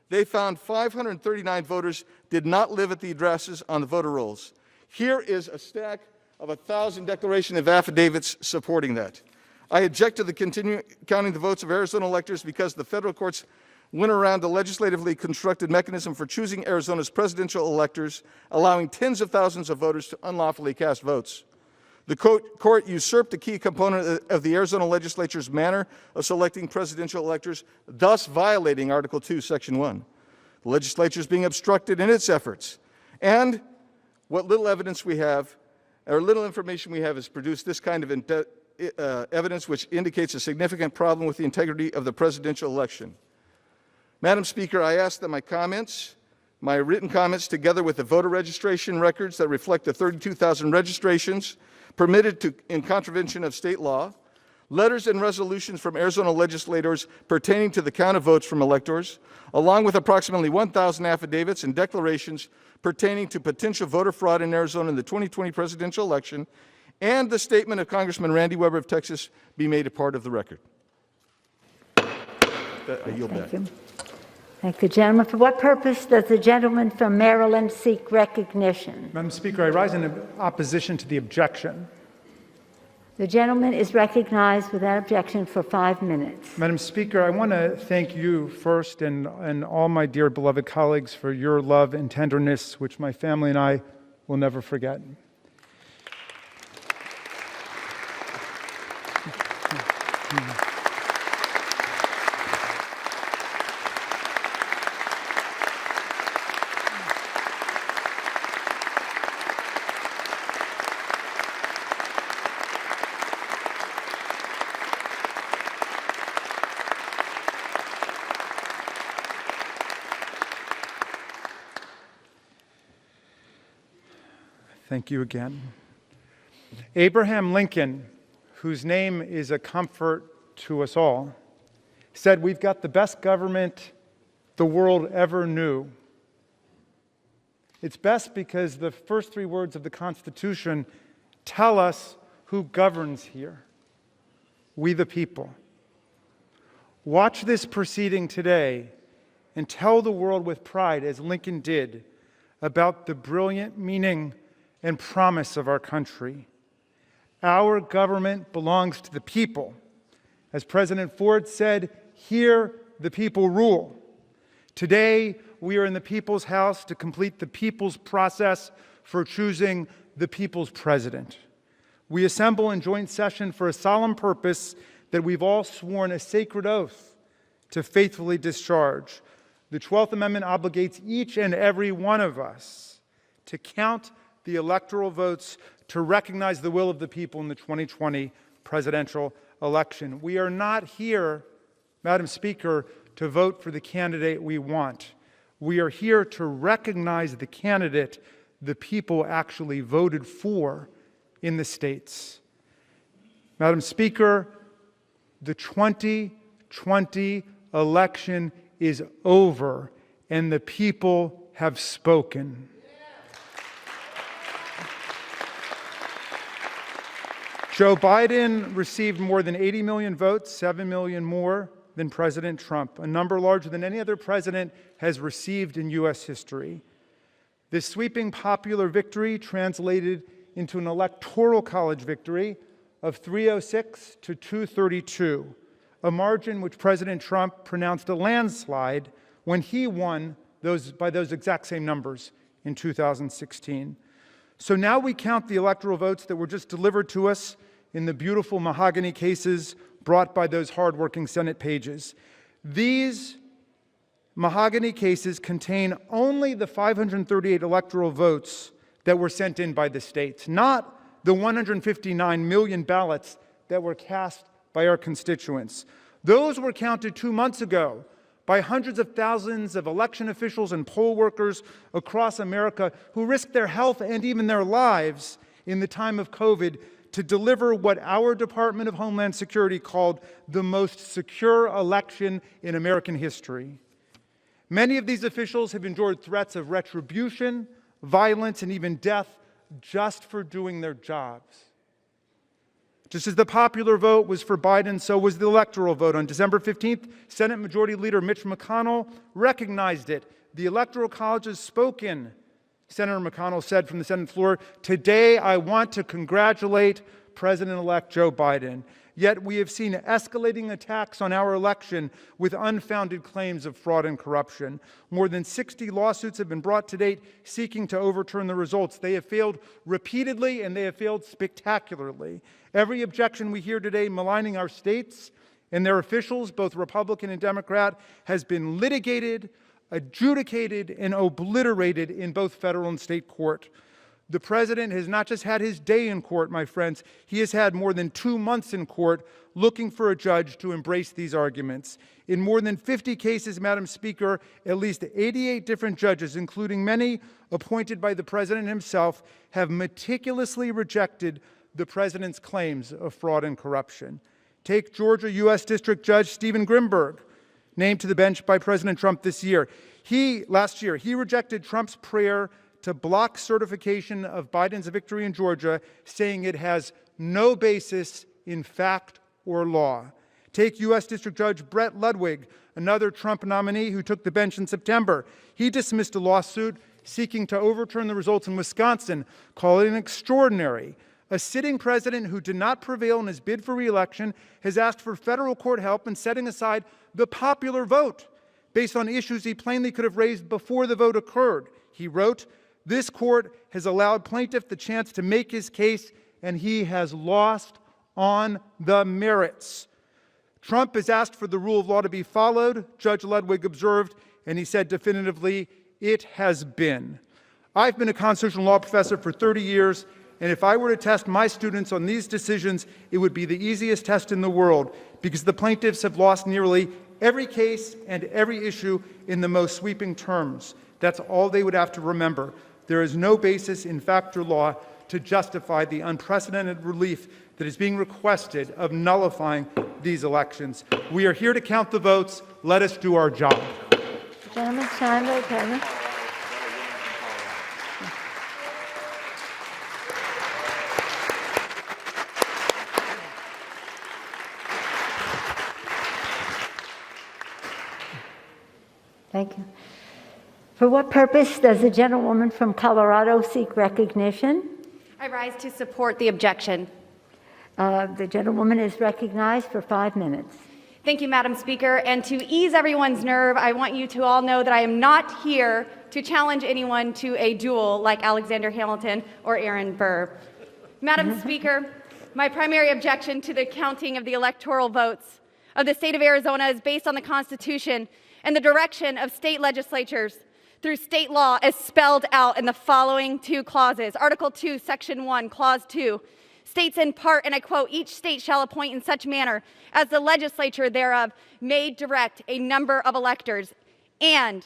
they found 539 voters did not live at the addresses on the voter rolls. Here is a stack of 1,000 declaration of affidavits supporting that. I object to the continuing counting the votes of Arizona electors because the federal courts went around the legislatively constructed mechanism for choosing Arizona's presidential electors, allowing tens of thousands of voters to unlawfully cast votes. The court usurped a key component of the Arizona legislature's manner of selecting presidential electors, thus violating Article 2, Section 1. The legislature is being obstructed in its efforts. And what little evidence we have, or little information we have, has produced this kind of evidence which indicates a significant problem with the integrity of the presidential election. Madam Speaker, I ask that my written comments, together with the voter registration records that reflect the 32,000 registrations permitted in contravention of state law, letters and resolutions from Arizona legislators pertaining to the count of votes from electors, along with approximately 1,000 affidavits and declarations pertaining to potential voter fraud in Arizona in the 2020 presidential election, and the statement of Congressman Randy Weber of Texas be made a part of the record. I yield back. Thank you. Thank the gentleman. For what purpose does the gentleman from Maryland seek recognition? Madam Speaker, I rise in opposition to the objection. The gentleman is recognized without objection for 5 minutes. Madam Speaker, I want to thank you first and all my dear beloved colleagues for your love and tenderness, which my family and I will never forget. Thank you again. Abraham Lincoln, whose name is a comfort to us all, said, "We've got the best government the world ever knew." It's best because the first 3 words of the Constitution tell us who governs here: we the people. Watch this proceeding today and tell the world with pride, as Lincoln did, about the brilliant meaning and promise of our country. Our government belongs to the people. As President Ford said, "Here the people rule." Today, we are in the people's house to complete the people's process for choosing the people's president. We assemble in joint session for a solemn purpose that we've all sworn a sacred oath to faithfully discharge. The 12th Amendment obligates each and every one of us to count the electoral votes to recognize the will of the people in the 2020 presidential election. We are not here, Madam Speaker, to vote for the candidate we want. We are here to recognize the candidate the people actually voted for in the states. Madam Speaker, the 2020 election is over, and the people have spoken. Joe Biden received more than 80 million votes, 7 million more than President Trump, a number larger than any other president has received in U.S. history. This sweeping popular victory translated into an electoral college victory of 306 to 232, a margin which President Trump pronounced a landslide when he won by those exact same numbers in 2016. So now we count the electoral votes that were just delivered to us in the beautiful mahogany cases brought by those hardworking Senate pages. These mahogany cases contain only the 538 electoral votes that were sent in by the states, not the 159 million ballots that were cast by our constituents. Those were counted 2 months ago by hundreds of thousands of election officials and poll workers across America who risked their health and even their lives in the time of COVID to deliver what our Department of Homeland Security called the most secure election in American history. Many of these officials have endured threats of retribution, violence, and even death just for doing their jobs. Just as the popular vote was for Biden, so was the electoral vote. On December 15th, Senate Majority Leader Mitch McConnell recognized it. The Electoral College has spoken, Senator McConnell said from the Senate floor. Today, I want to congratulate President-elect Joe Biden. Yet we have seen escalating attacks on our election with unfounded claims of fraud and corruption. More than 60 lawsuits have been brought to date seeking to overturn the results. They have failed repeatedly and they have failed spectacularly. Every objection we hear today maligning our states and their officials, both Republican and Democrat, has been litigated, adjudicated, and obliterated in both federal and state court. The president has not just had his day in court, my friends. He has had more than 2 months in court looking for a judge to embrace these arguments. In more than 50 cases, Madam Speaker, at least 88 different judges, including many appointed by the president himself, have meticulously rejected the president's claims of fraud and corruption. Take Georgia U.S. District Judge Stephen Grimberg, named to the bench by President Trump this year. Last year, he rejected Trump's prayer to block certification of Biden's victory in Georgia, saying it has no basis in fact or law. Take U.S. District Judge Brett Ludwig, another Trump nominee who took the bench in September. He dismissed a lawsuit seeking to overturn the results in Wisconsin, calling it extraordinary. A sitting president who did not prevail in his bid for re-election has asked for federal court help in setting aside the popular vote based on issues he plainly could have raised before the vote occurred. He wrote, "This court has allowed plaintiff the chance to make his case, and he has lost on the merits." Trump has asked for the rule of law to be followed, Judge Ludwig observed, and he said definitively, it has been. I've been a constitutional law professor for 30 years, and if I were to test my students on these decisions, it would be the easiest test in the world, because the plaintiffs have lost nearly every case and every issue in the most sweeping terms. That's all they would have to remember. There is no basis in fact or law to justify the unprecedented relief that is being requested of nullifying these elections. We are here to count the votes. Let us do our job. Gentleman's time, okay. Thank you. For what purpose does the gentlewoman from Colorado seek recognition? I rise to support the objection. The gentlewoman is recognized for 5 minutes. Thank you, Madam Speaker. And to ease everyone's nerve, I want you to all know that I am not here to challenge anyone to a duel like Alexander Hamilton or Aaron Burr. Madam Speaker, My primary objection to the counting of the electoral votes of the state of Arizona is based on the Constitution and the direction of state legislatures through state law as spelled out in the following two clauses. Article 2, Section 1, Clause 2 states in part, and I quote, "Each state shall appoint in such manner as the legislature thereof may direct a number of electors." And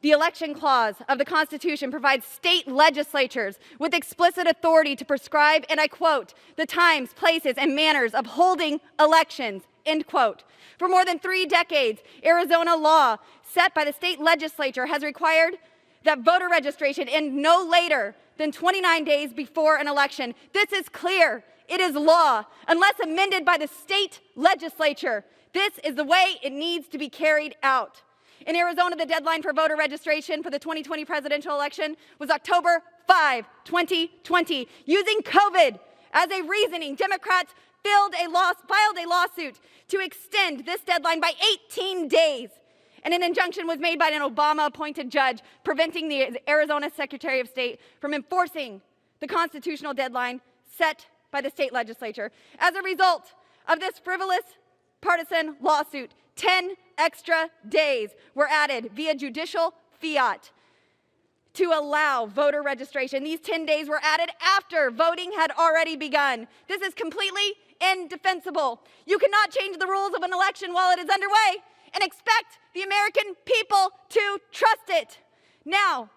the election clause of the Constitution provides state legislatures with explicit authority to prescribe, and I quote, "the times, places, and manners of holding elections," end quote. For more than 3 decades, Arizona law set by the state legislature has required that voter registration end no later than 29 days before an election. This is clear. It is law, unless amended by the state legislature. This is the way it needs to be carried out. In Arizona, the deadline for voter registration for the 2020 presidential election was October 5, 2020. Using COVID as a reasoning, Democrats filed a lawsuit to extend this deadline by 18 days. And an injunction was made by an Obama-appointed judge preventing the Arizona Secretary of State from enforcing the constitutional deadline set by the state legislature. As a result of this frivolous partisan lawsuit, 10 extra days were added via judicial fiat to allow voter registration. These 10 days were added after voting had already begun. This is completely indefensible. You cannot change the rules of an election while it is underway and expect the American people to trust it. Now,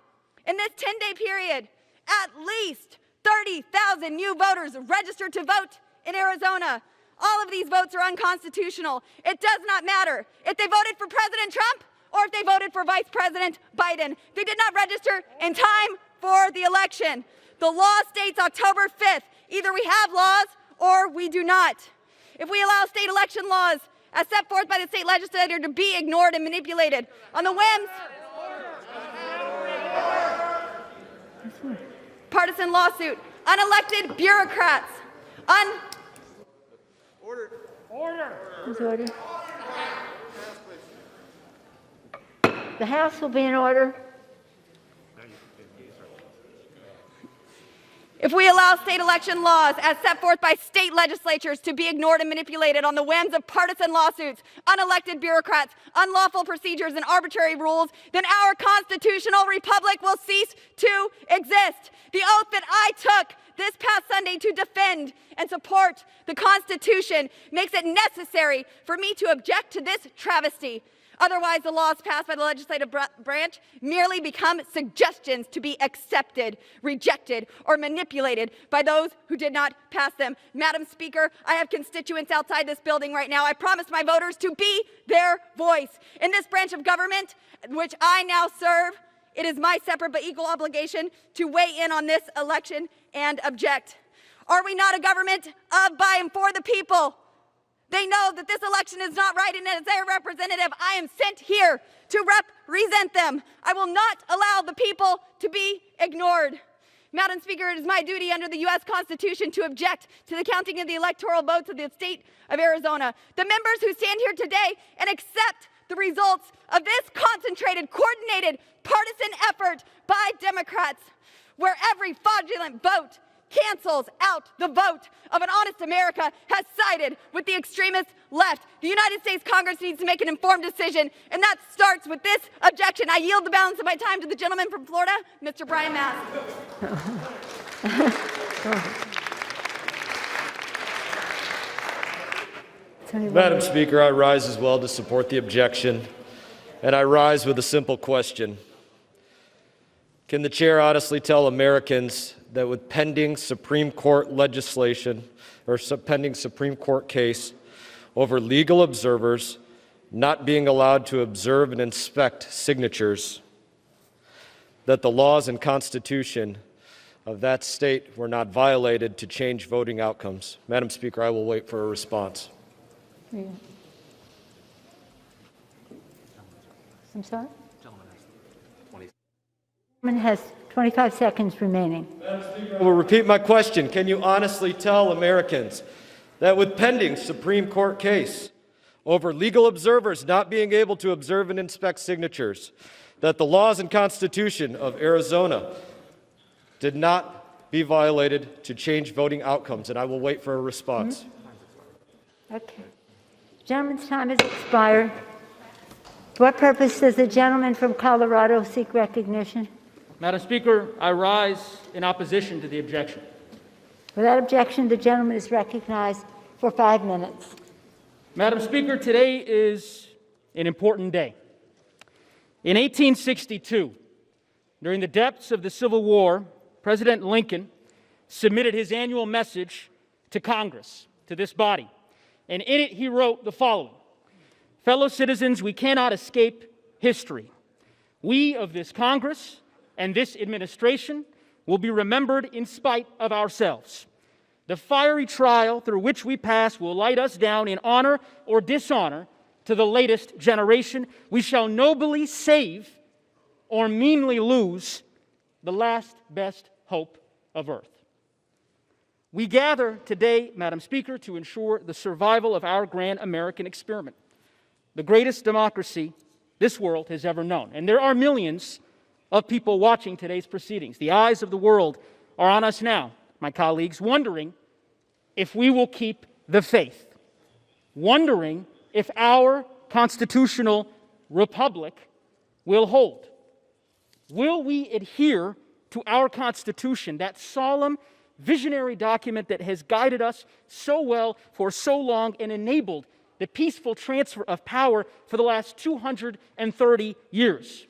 in this 10-day period, at least 30,000 new voters registered to vote in Arizona. All of these votes are unconstitutional. It does not matter if they voted for President Trump or if they voted for Vice President Biden. They did not register in time for the election. The law states October 5th. Either we have laws or we do not. If we allow state election laws as set forth by the state legislature to be ignored and manipulated on the whims, partisan lawsuit, unelected bureaucrats, Order. The House will be in order. If we allow state election laws as set forth by state legislatures to be ignored and manipulated on the whims of partisan lawsuits, unelected bureaucrats, unlawful procedures, and arbitrary rules, then our constitutional republic will cease to exist. The oath that I took this past Sunday to defend and support the Constitution makes it necessary for me to object to this travesty. Otherwise, the laws passed by the legislative branch merely become suggestions to be accepted, rejected, or manipulated by those who did not pass them. Madam Speaker, I have constituents outside this building right now. I promised my voters to be their voice. In this branch of government, which I now serve, it is my separate but equal obligation to weigh in on this election and object. Are we not a government of, by, and for the people? They know that this election is not right, and as their representative, I am sent here to represent them. I will not allow the people to be ignored. Madam Speaker, it is my duty under the U.S. Constitution to object to the counting of the electoral votes of the state of Arizona. The members who stand here today and accept the results of this concentrated, coordinated, partisan effort by Democrats, where every fraudulent vote cancels out the vote of an honest America, has sided with the extremist left. The United States Congress needs to make an informed decision, and that starts with this objection. I yield the balance of my time to the gentleman from Florida, Mr. Brian Mast. Madam Speaker, I rise as well to support the objection, and I rise with a simple question. Can the chair honestly tell Americans that with pending Supreme Court legislation or pending Supreme Court case over legal observers not being allowed to observe and inspect signatures, that the laws and Constitution of that state were not violated to change voting outcomes? Madam Speaker, I will wait for a response. I'm sorry? Gentleman has 25 seconds remaining. I will repeat my question. Can you honestly tell Americans that with pending Supreme Court case over legal observers not being able to observe and inspect signatures, that the laws and Constitution of Arizona did not be violated to change voting outcomes, and I will wait for a response. Okay. Gentleman's time has expired. For what purpose does the gentleman from Colorado seek recognition? Madam Speaker, I rise in opposition to the objection. Without objection, the gentleman is recognized for 5 minutes. Madam Speaker, today is an important day. In 1862, during the depths of the Civil War, President Lincoln submitted his annual message to Congress, to this body, and in it he wrote the following: "Fellow citizens, we cannot escape history. We of this Congress and this administration will be remembered in spite of ourselves. The fiery trial through which we pass will light us down in honor or dishonor to the latest generation. We shall nobly save or meanly lose the last best hope of earth." We gather today, Madam Speaker, to ensure the survival of our grand American experiment, the greatest democracy this world has ever known. And there are millions of people watching today's proceedings. The eyes of the world are on us now, my colleagues, wondering if we will keep the faith, wondering if our constitutional republic will hold. Will we adhere to our Constitution, that solemn, visionary document that has guided us so well for so long and enabled the peaceful transfer of power for the last 230 years?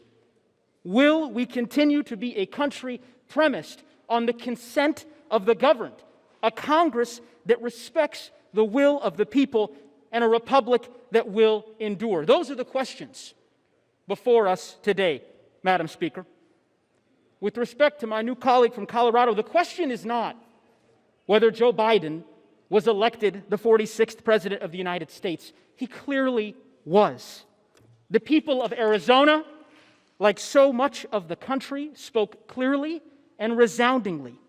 Will we continue to be a country premised on the consent of the governed, a Congress that respects the will of the people, and a republic that will endure? Those are the questions before us today, Madam Speaker. With respect to my new colleague from Colorado, the question is not whether Joe Biden was elected the 46th President of the United States. He clearly was. The people of Arizona, like so much of the country, spoke clearly and resoundingly.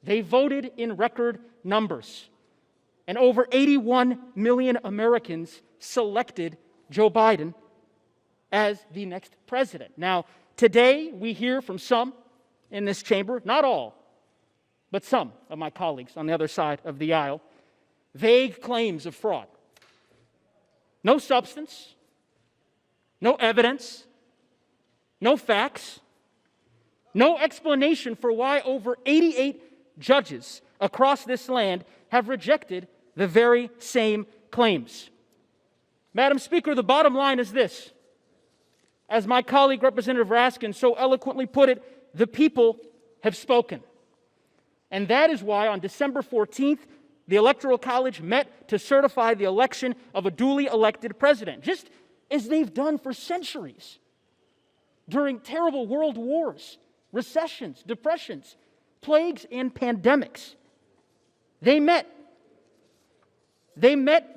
They voted in record numbers, and over 81 million Americans selected Joe Biden as the next president. Now, today we hear from some in this chamber, not all, but some of my colleagues on the other side of the aisle, vague claims of fraud. No substance, no evidence, no facts, no explanation for why over 88 judges across this land have rejected the very same claims. Madam Speaker, the bottom line is this. As my colleague Representative Raskin so eloquently put it, the people have spoken. And that is why on December 14th, the Electoral College met to certify the election of a duly elected president, just as they've done for centuries during terrible world wars, recessions, depressions, plagues, and pandemics. They met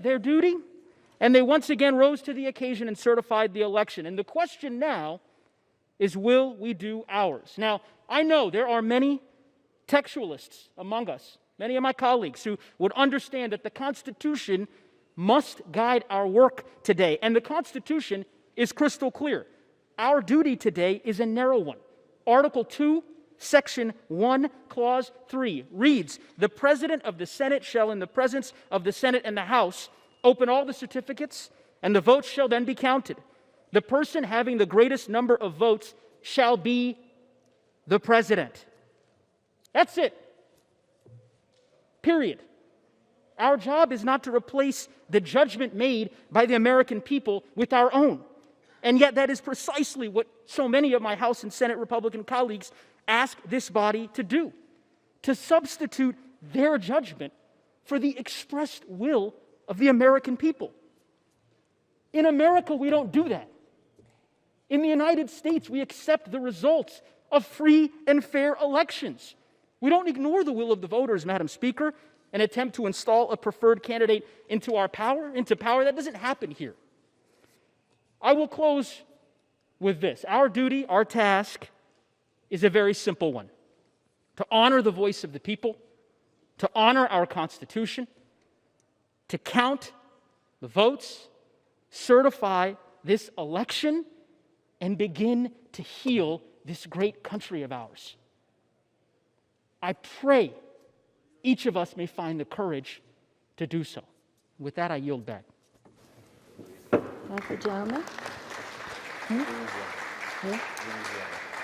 their duty, and they once again rose to the occasion and certified the election. And the question now is, will we do ours? Now, I know there are many textualists among us, many of my colleagues, who would understand that the Constitution must guide our work today. And the Constitution is crystal clear. Our duty today is a narrow one. Article 2, Section 1, Clause 3 reads, "The President of the Senate shall, in the presence of the Senate and the House, open all the certificates, and the votes shall then be counted. The person having the greatest number of votes shall be the President." That's it. Period. Our job is not to replace the judgment made by the American people with our own. And yet that is precisely what so many of my House and Senate Republican colleagues ask this body to do, to substitute their judgment for the expressed will of the American people. In America, we don't do that. In the United States, we accept the results of free and fair elections. We don't ignore the will of the voters, Madam Speaker, and attempt to install a preferred candidate into power. That doesn't happen here. I will close with this. Our duty, our task, is a very simple one: to honor the voice of the people, to honor our Constitution, to count the votes, certify this election, and begin to heal this great country of ours. I pray each of us may find the courage to do so. With that, I yield back. Thank you, gentlemen.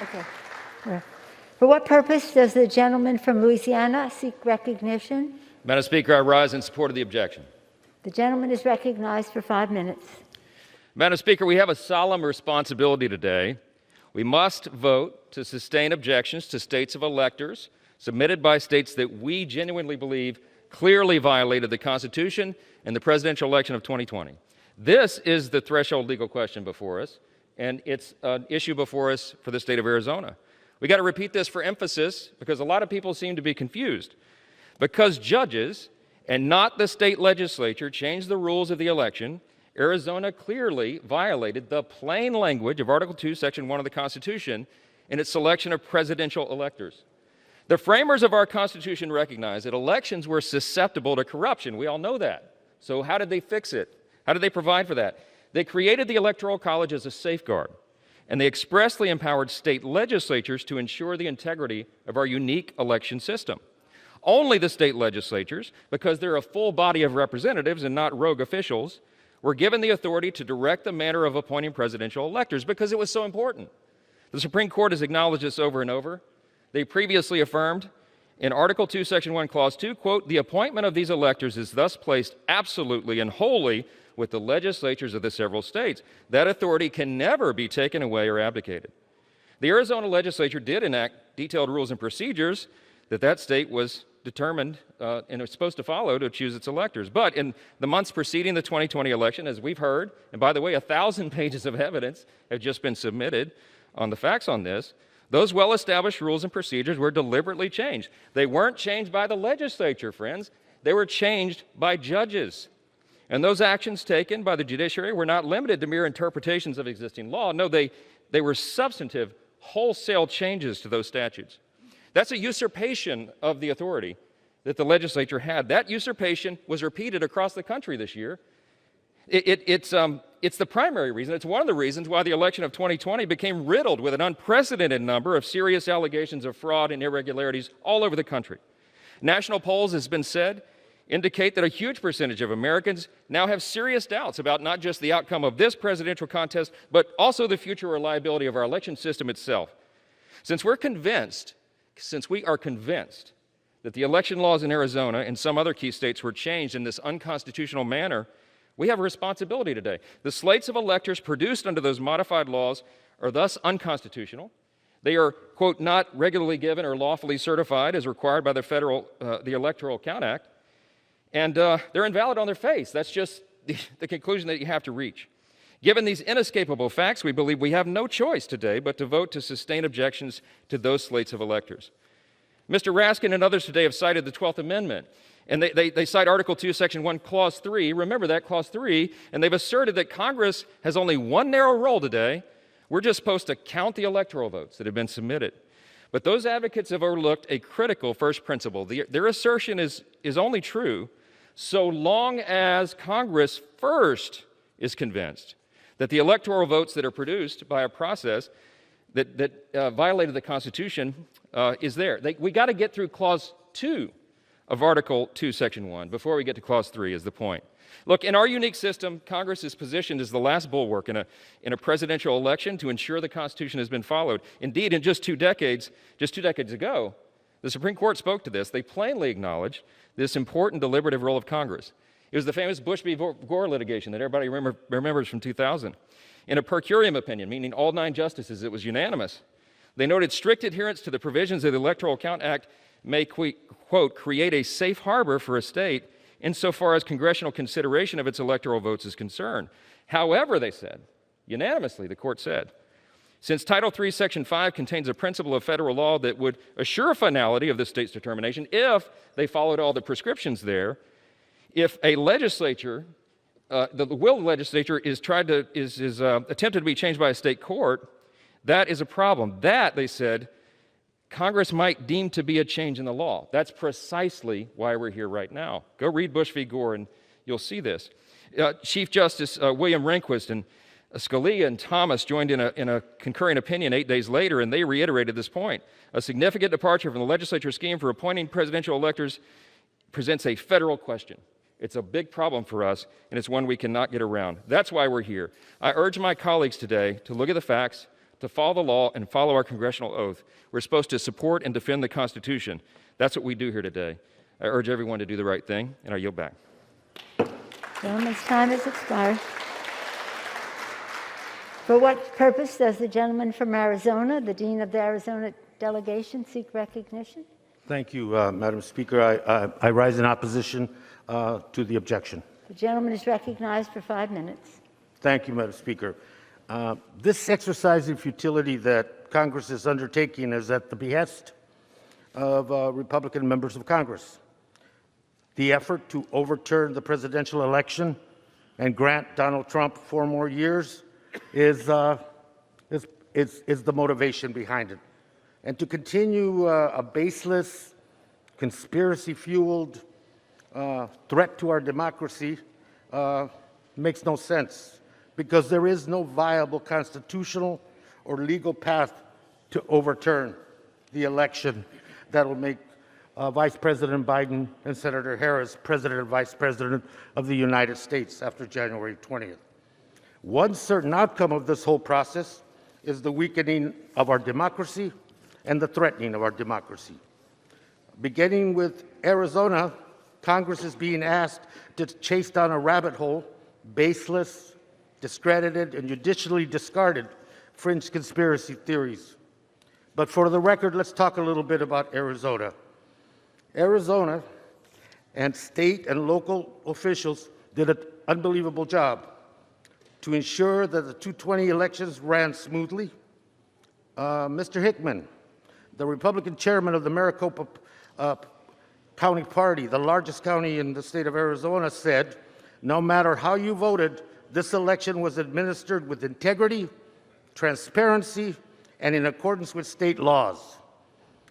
Okay. Yeah. For what purpose does the gentleman from Louisiana seek recognition? Madam Speaker, I rise in support of the objection. The gentleman is recognized for 5 minutes. Madam Speaker, we have a solemn responsibility today. We must vote to sustain objections to states of electors submitted by states that we genuinely believe clearly violated the Constitution and the presidential election of 2020. This is the threshold legal question before us, and it's an issue before us for the state of Arizona. We got to repeat this for emphasis because a lot of people seem to be confused. Because judges and not the state legislature changed the rules of the election, Arizona clearly violated the plain language of Article 2, Section 1 of the Constitution in its selection of presidential electors. The framers of our Constitution recognized that elections were susceptible to corruption. We all know that. So how did they fix it? How did they provide for that? They created the Electoral College as a safeguard, and they expressly empowered state legislatures to ensure the integrity of our unique election system. Only the state legislatures, because they're a full body of representatives and not rogue officials, were given the authority to direct the manner of appointing presidential electors because it was so important. The Supreme Court has acknowledged this over and over. They previously affirmed in Article 2, Section 1, Clause 2, quote, "The appointment of these electors is thus placed absolutely and wholly with the legislatures of the several states. That authority can never be taken away or abdicated." The Arizona legislature did enact detailed rules and procedures that state was determined and was supposed to follow to choose its electors. But in the months preceding the 2020 election, as we've heard, and by the way, 1,000 pages of evidence have just been submitted on the facts on this, those well-established rules and procedures were deliberately changed. They weren't changed by the legislature, friends. They were changed by judges. And those actions taken by the judiciary were not limited to mere interpretations of existing law. No, they were substantive, wholesale changes to those statutes. That's a usurpation of the authority that the legislature had. That usurpation was repeated across the country this year. It's the primary reason. It's one of the reasons why the election of 2020 became riddled with an unprecedented number of serious allegations of fraud and irregularities all over the country. National polls, as has been said, indicate that a huge percentage of Americans now have serious doubts about not just the outcome of this presidential contest, but also the future reliability of our election system itself. Since we are convinced that the election laws in Arizona and some other key states were changed in this unconstitutional manner, we have a responsibility today. The slates of electors produced under those modified laws are thus unconstitutional. They are, quote, not regularly given or lawfully certified as required by the Electoral Count Act, and they're invalid on their face. That's just the conclusion that you have to reach. Given these inescapable facts, we believe we have no choice today but to vote to sustain objections to those slates of electors. Mr. Raskin and others today have cited the 12th Amendment, and they cite Article 2, Section 1, Clause 3. Remember that, Clause 3, and they've asserted that Congress has only one narrow role today. We're just supposed to count the electoral votes that have been submitted. But those advocates have overlooked a critical first principle. Their assertion is only true so long as Congress first is convinced that the electoral votes that are produced by a process that violated the Constitution is there. We got to get through Clause 2 of Article 2, Section 1 before we get to Clause 3 is the point. Look, in our unique system, Congress is positioned as the last bulwark in a presidential election to ensure the Constitution has been followed. Indeed, in just two decades ago, the Supreme Court spoke to this. They plainly acknowledged this important deliberative role of Congress. It was the famous Bush v. Gore litigation that everybody remembers from 2000. In a per curiam opinion, meaning all 9 justices, it was unanimous. They noted strict adherence to the provisions of the Electoral Count Act may, quote, create a safe harbor for a state insofar as congressional consideration of its electoral votes is concerned. However, they said, unanimously, the court said, since Title III, Section 5 contains a principle of federal law that would assure finality of the state's determination if they followed all the prescriptions there, if a legislature, the will of the legislature is attempted to be changed by a state court, that is a problem. That, they said, Congress might deem to be a change in the law. That's precisely why we're here right now. Go read Bush v. Gore and you'll see this. Chief Justice William Rehnquist and Scalia and Thomas joined in a concurring opinion 8 days later, and they reiterated this point. A significant departure from the legislature's scheme for appointing presidential electors presents a federal question. It's a big problem for us, and it's one we cannot get around. That's why we're here. I urge my colleagues today to look at the facts, to follow the law, and follow our congressional oath. We're supposed to support and defend the Constitution. That's what we do here today. I urge everyone to do the right thing, and I yield back. Gentleman's time has expired. For what purpose does the gentleman from Arizona, the Dean of the Arizona delegation, seek recognition? Thank you, Madam Speaker. I rise in opposition to the objection. The gentleman is recognized for 5 minutes. Thank you, Madam Speaker. This exercise in futility that Congress is undertaking is at the behest of Republican members of Congress. The effort to overturn the presidential election and grant Donald Trump 4 more years is the motivation behind it. And to continue a baseless, conspiracy-fueled threat to our democracy makes no sense, because there is no viable constitutional or legal path to overturn the election that will make Vice President Biden and Senator Harris President and Vice President of the United States after January 20th. One certain outcome of this whole process is the weakening of our democracy and the threatening of our democracy. Beginning with Arizona, Congress is being asked to chase down a rabbit hole, baseless, discredited, and judicially discarded fringe conspiracy theories. But for the record, let's talk a little bit about Arizona. Arizona and state and local officials did an unbelievable job to ensure that the 2020 elections ran smoothly. Mr. Hickman, the Republican chairman of the Maricopa County Party, the largest county in the state of Arizona, said, no matter how you voted, this election was administered with integrity, transparency, and in accordance with state laws.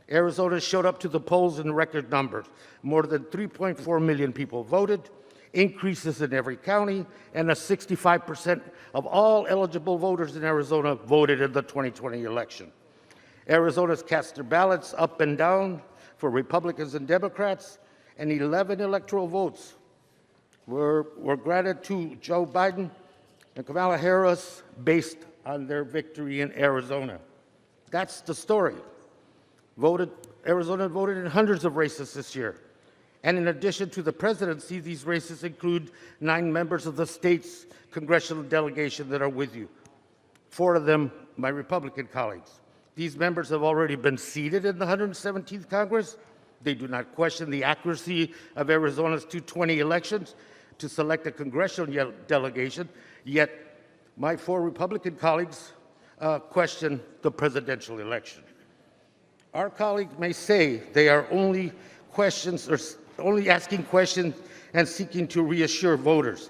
Arizona showed up to the polls in record numbers. More than 3.4 million people voted, increases in every county, and 65% of all eligible voters in Arizona voted in the 2020 election. Arizona's cast their ballots up and down for Republicans and Democrats, and 11 electoral votes were granted to Joe Biden and Kamala Harris based on their victory in Arizona. That's the story. Arizona voted in hundreds of races this year. And in addition to the presidency, these races include 9 members of the state's congressional delegation that are with you. 4 of them, my Republican colleagues. These members have already been seated in the 117th Congress. They do not question the accuracy of Arizona's 2020 elections to select a congressional delegation, yet my 4 Republican colleagues question the presidential election. Our colleagues may say they are only asking questions and seeking to reassure voters.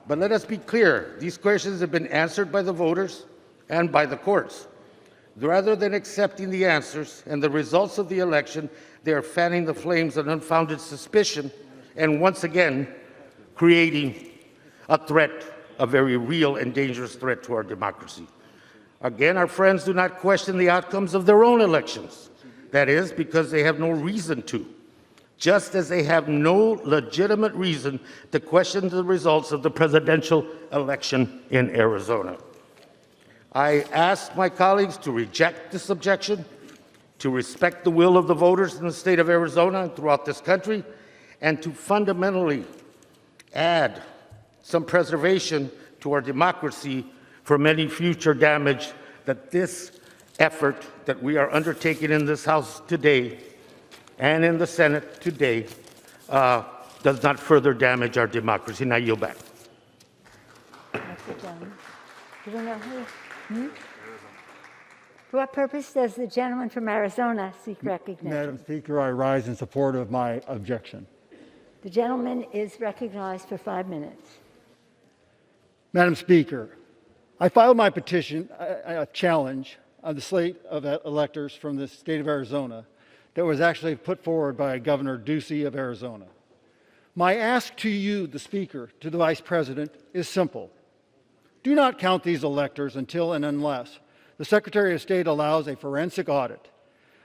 But let us be clear, these questions have been answered by the voters and by the courts. Rather than accepting the answers and the results of the election, they are fanning the flames of unfounded suspicion and once again creating a threat, a very real and dangerous threat to our democracy. Again, our friends do not question the outcomes of their own elections. That is, because they have no reason to, just as they have no legitimate reason to question the results of the presidential election in Arizona. I ask my colleagues to reject this objection, to respect the will of the voters in the state of Arizona and throughout this country, and to fundamentally add some preservation to our democracy from any future damage that this effort that we are undertaking in this House today and in the Senate today does not further damage our democracy. Now yield back. For what purpose does the gentleman from Arizona seek recognition? Madam Speaker, I rise in support of my objection. The gentleman is recognized for 5 minutes. Madam Speaker, I filed my petition, a challenge on the slate of electors from the state of Arizona that was actually put forward by Governor Ducey of Arizona. My ask to you, the Speaker, to the Vice President, is simple. Do not count these electors until and unless the Secretary of State allows a forensic audit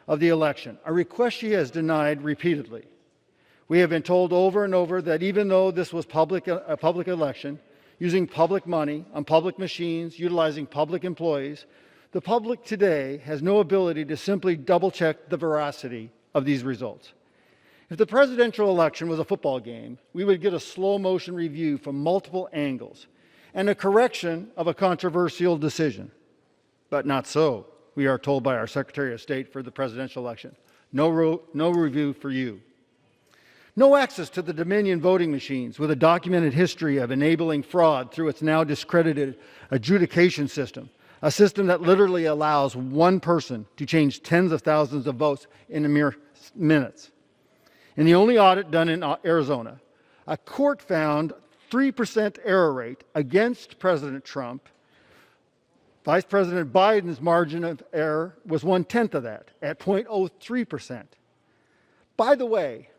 of the election, a request she has denied repeatedly. We have been told over and over that even though this was a public election, using public money on public machines, utilizing public employees, the public today has no ability to simply double-check the veracity of these results. If the presidential election was a football game, we would get a slow-motion review from multiple angles and a correction of a controversial decision. But not so, we are told by our Secretary of State for the presidential election. No review for you. No access to the Dominion voting machines with a documented history of enabling fraud through its now discredited adjudication system, a system that literally allows one person to change tens of thousands of votes in a mere minutes. In the only audit done in Arizona, a court found 3% error rate against President Trump. Vice President Biden's margin of error was 1/10 of that, at 0.03%. By the way,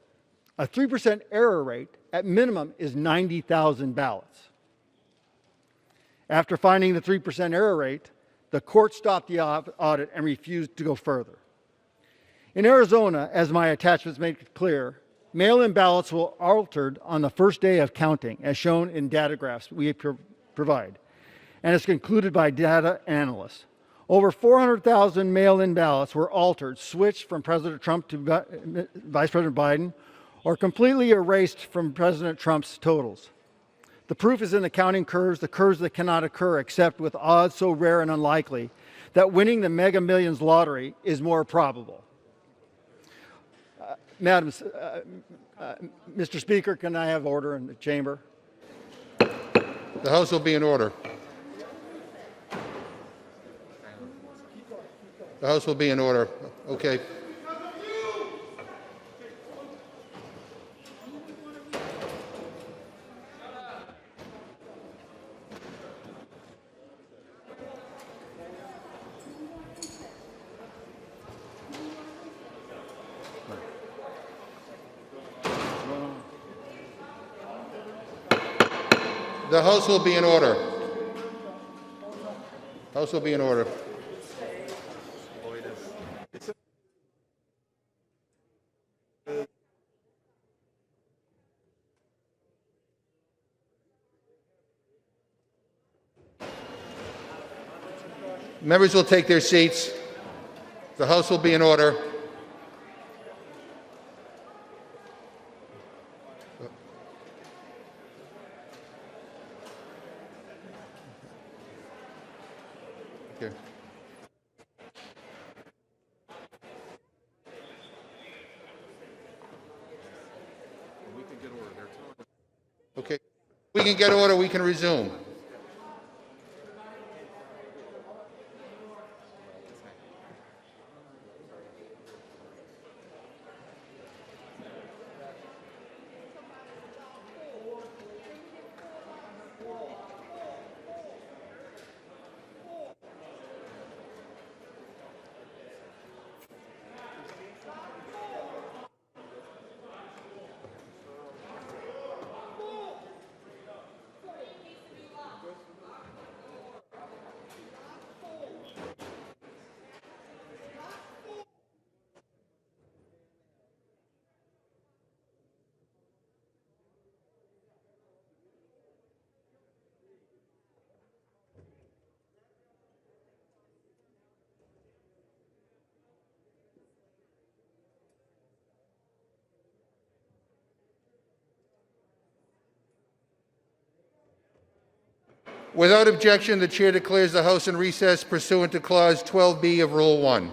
a 3% error rate at minimum is 90,000 ballots. After finding the 3% error rate, the court stopped the audit and refused to go further. In Arizona, as my attachments make it clear, mail-in ballots were altered on the first day of counting, as shown in data graphs we provide, and is concluded by data analysts. Over 400,000 mail-in ballots were altered, switched from President Trump to Vice President Biden, or completely erased from President Trump's totals. The proof is in the counting curves, the curves that cannot occur except with odds so rare and unlikely that winning the Mega Millions lottery is more probable. Mr. Speaker, can I have order in the chamber? The House will be in order. The House will be in order. Okay. The House will be in order. House will be in order. Members will take their seats. The House will be in order. Okay. Okay. We can get order. We can resume. Without objection, the Chair declares the House in recess pursuant to Clause 12B of Rule 1.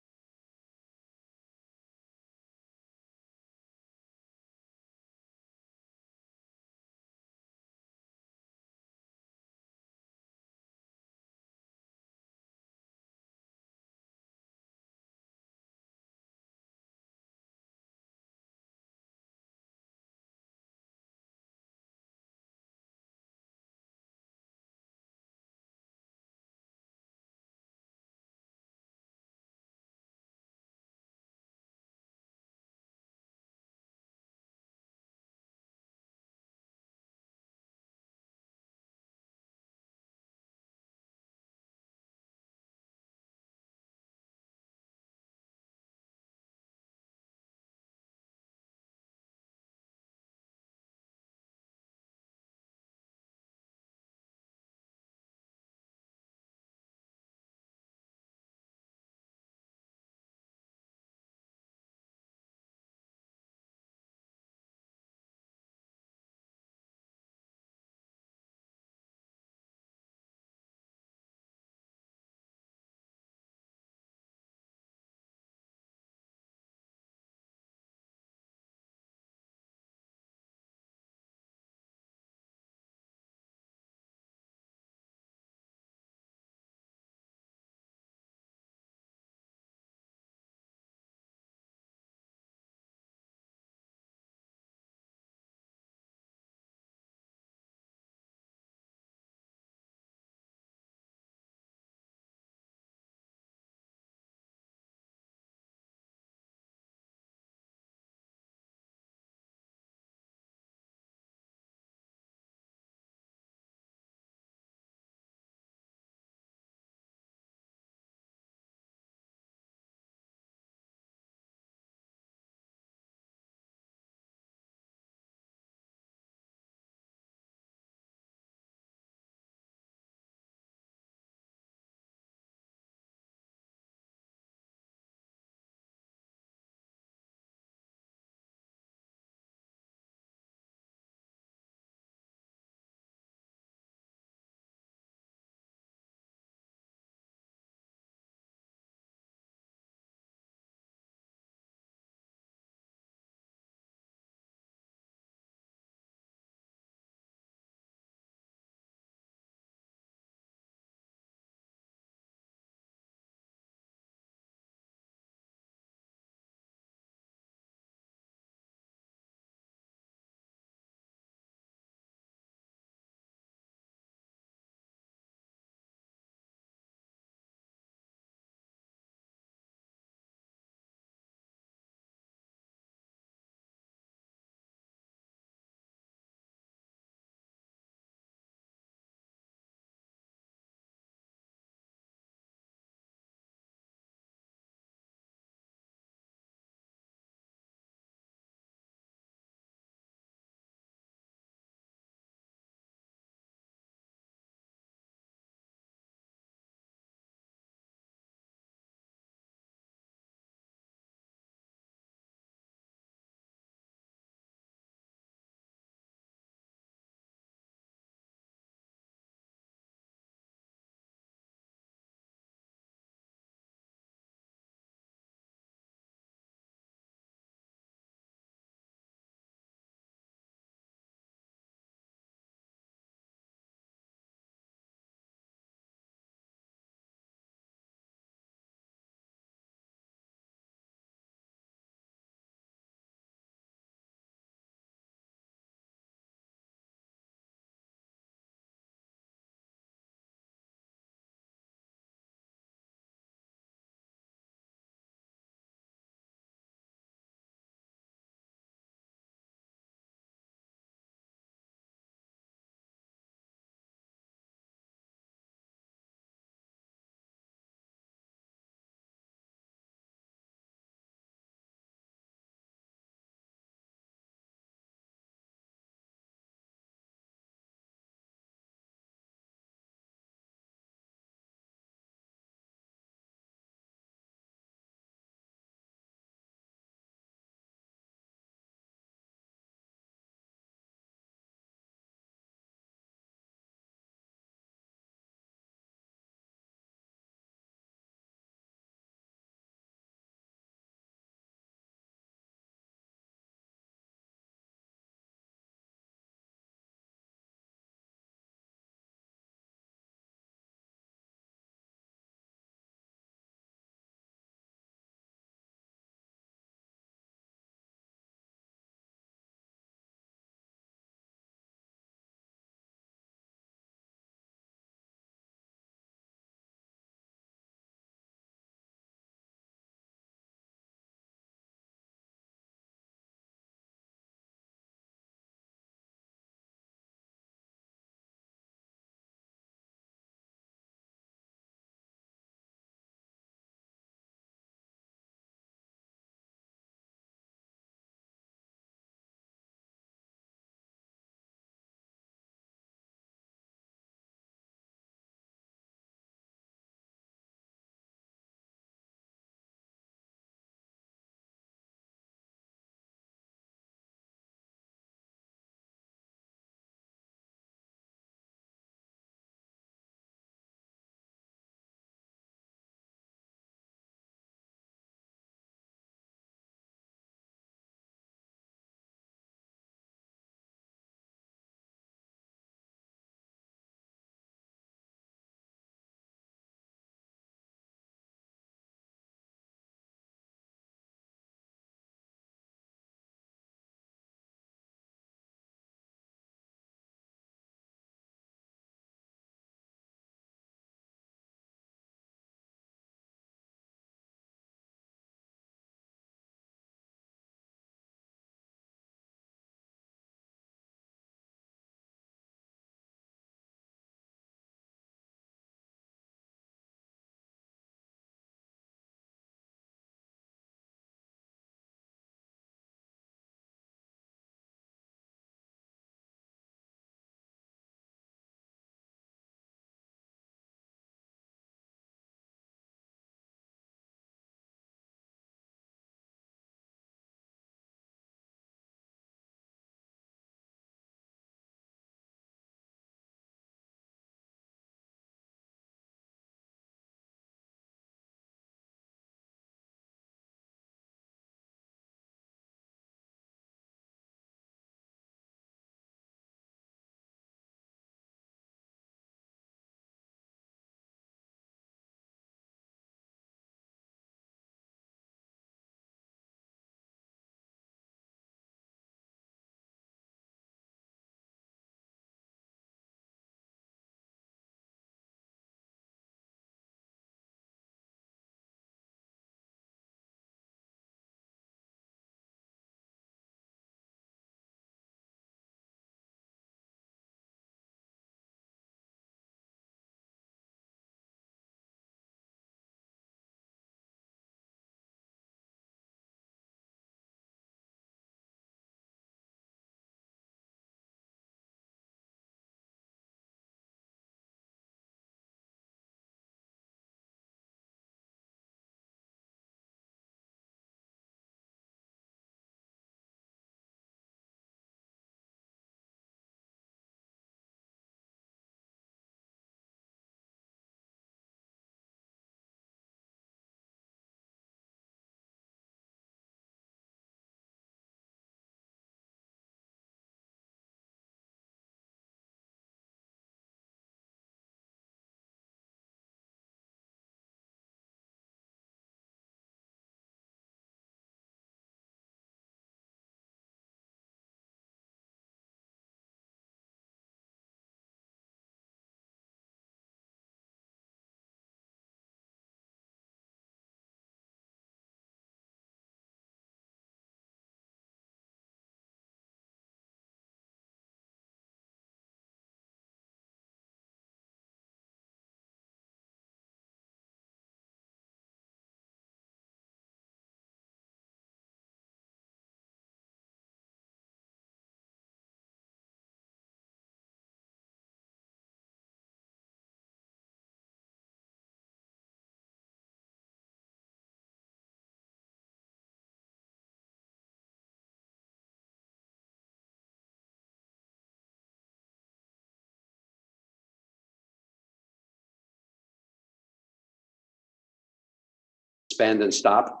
suspend and stop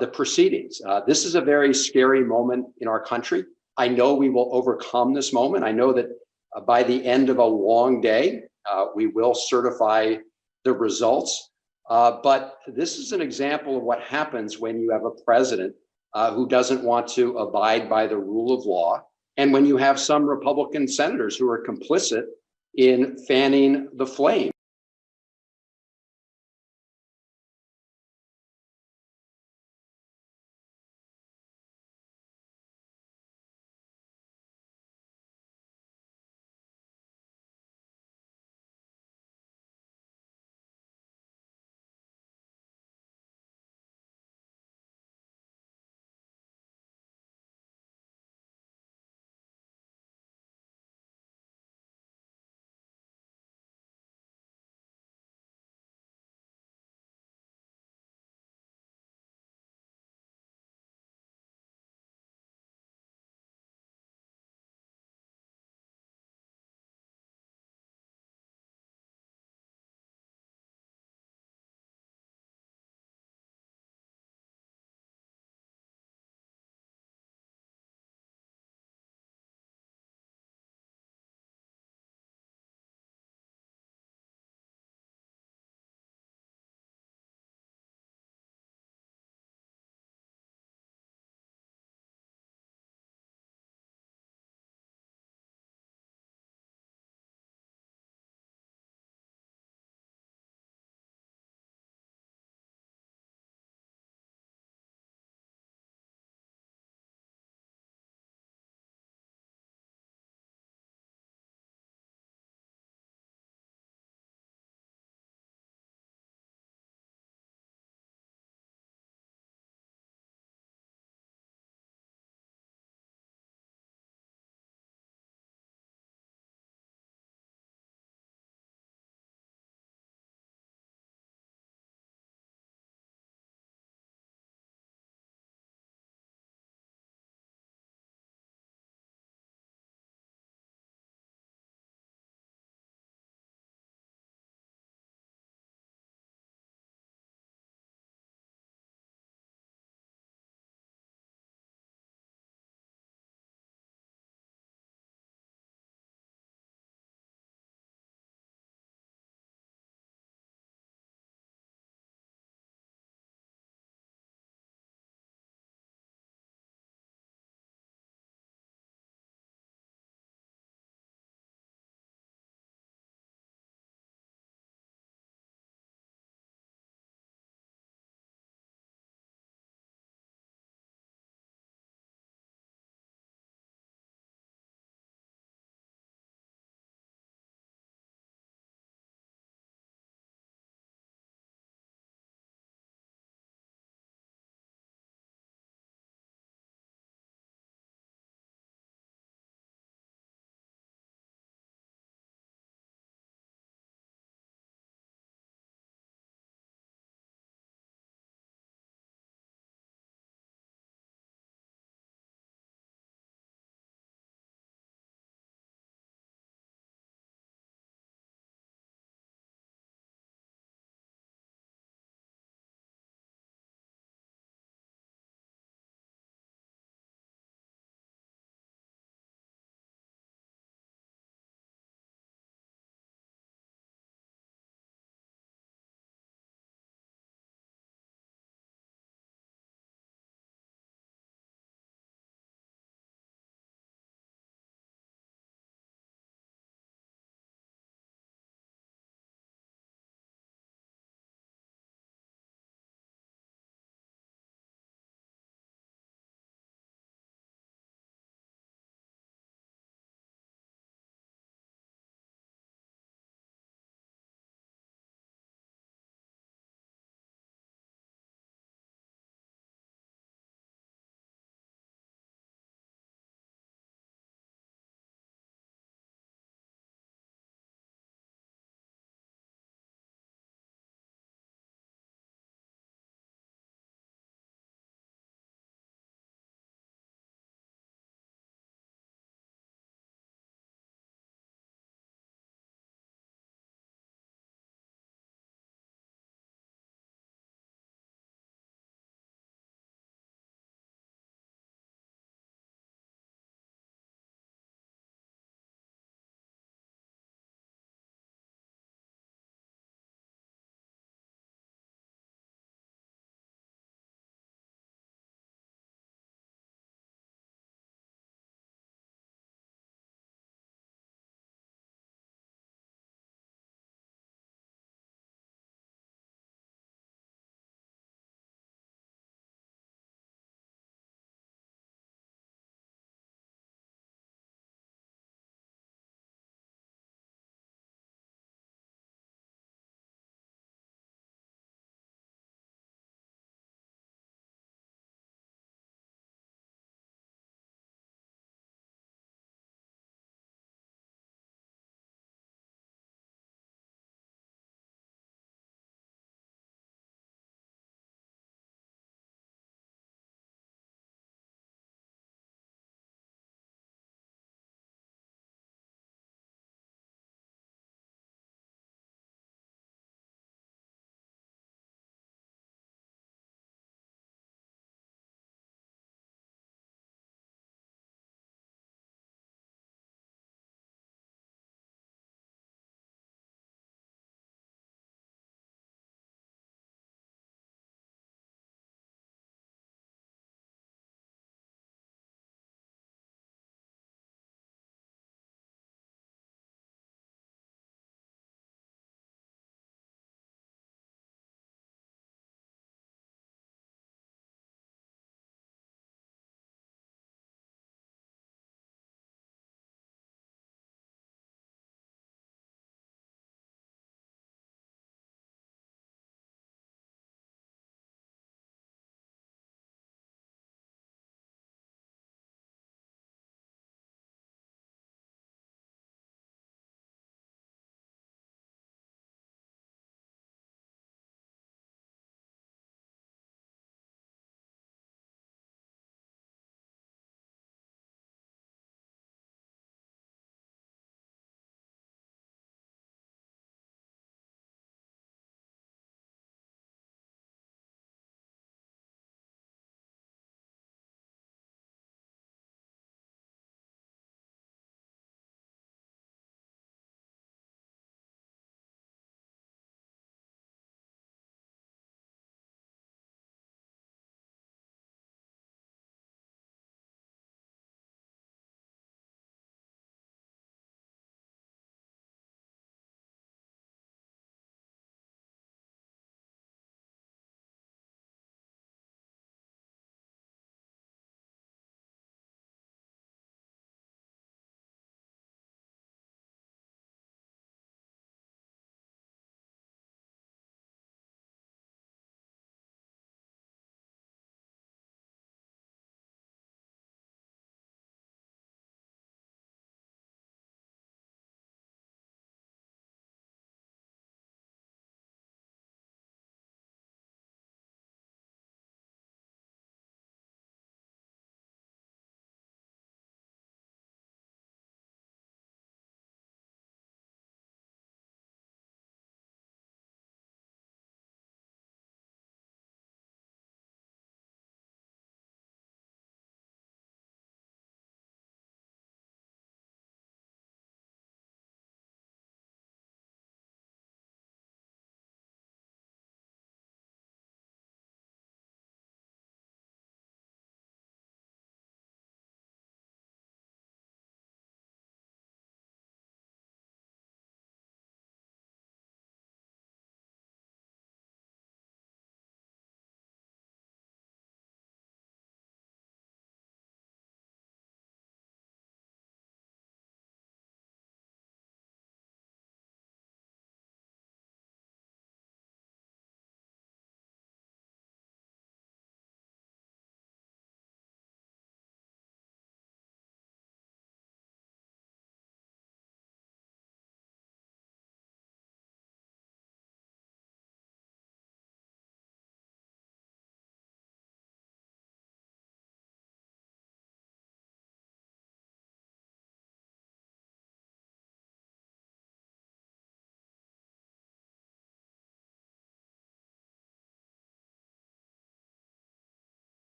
the proceedings. This is a very scary moment in our country. I know we will overcome this moment. I know that by the end of a long day, we will certify the results. But this is an example of what happens when you have a president who doesn't want to abide by the rule of law, and when you have some Republican senators who are complicit in fanning the flame.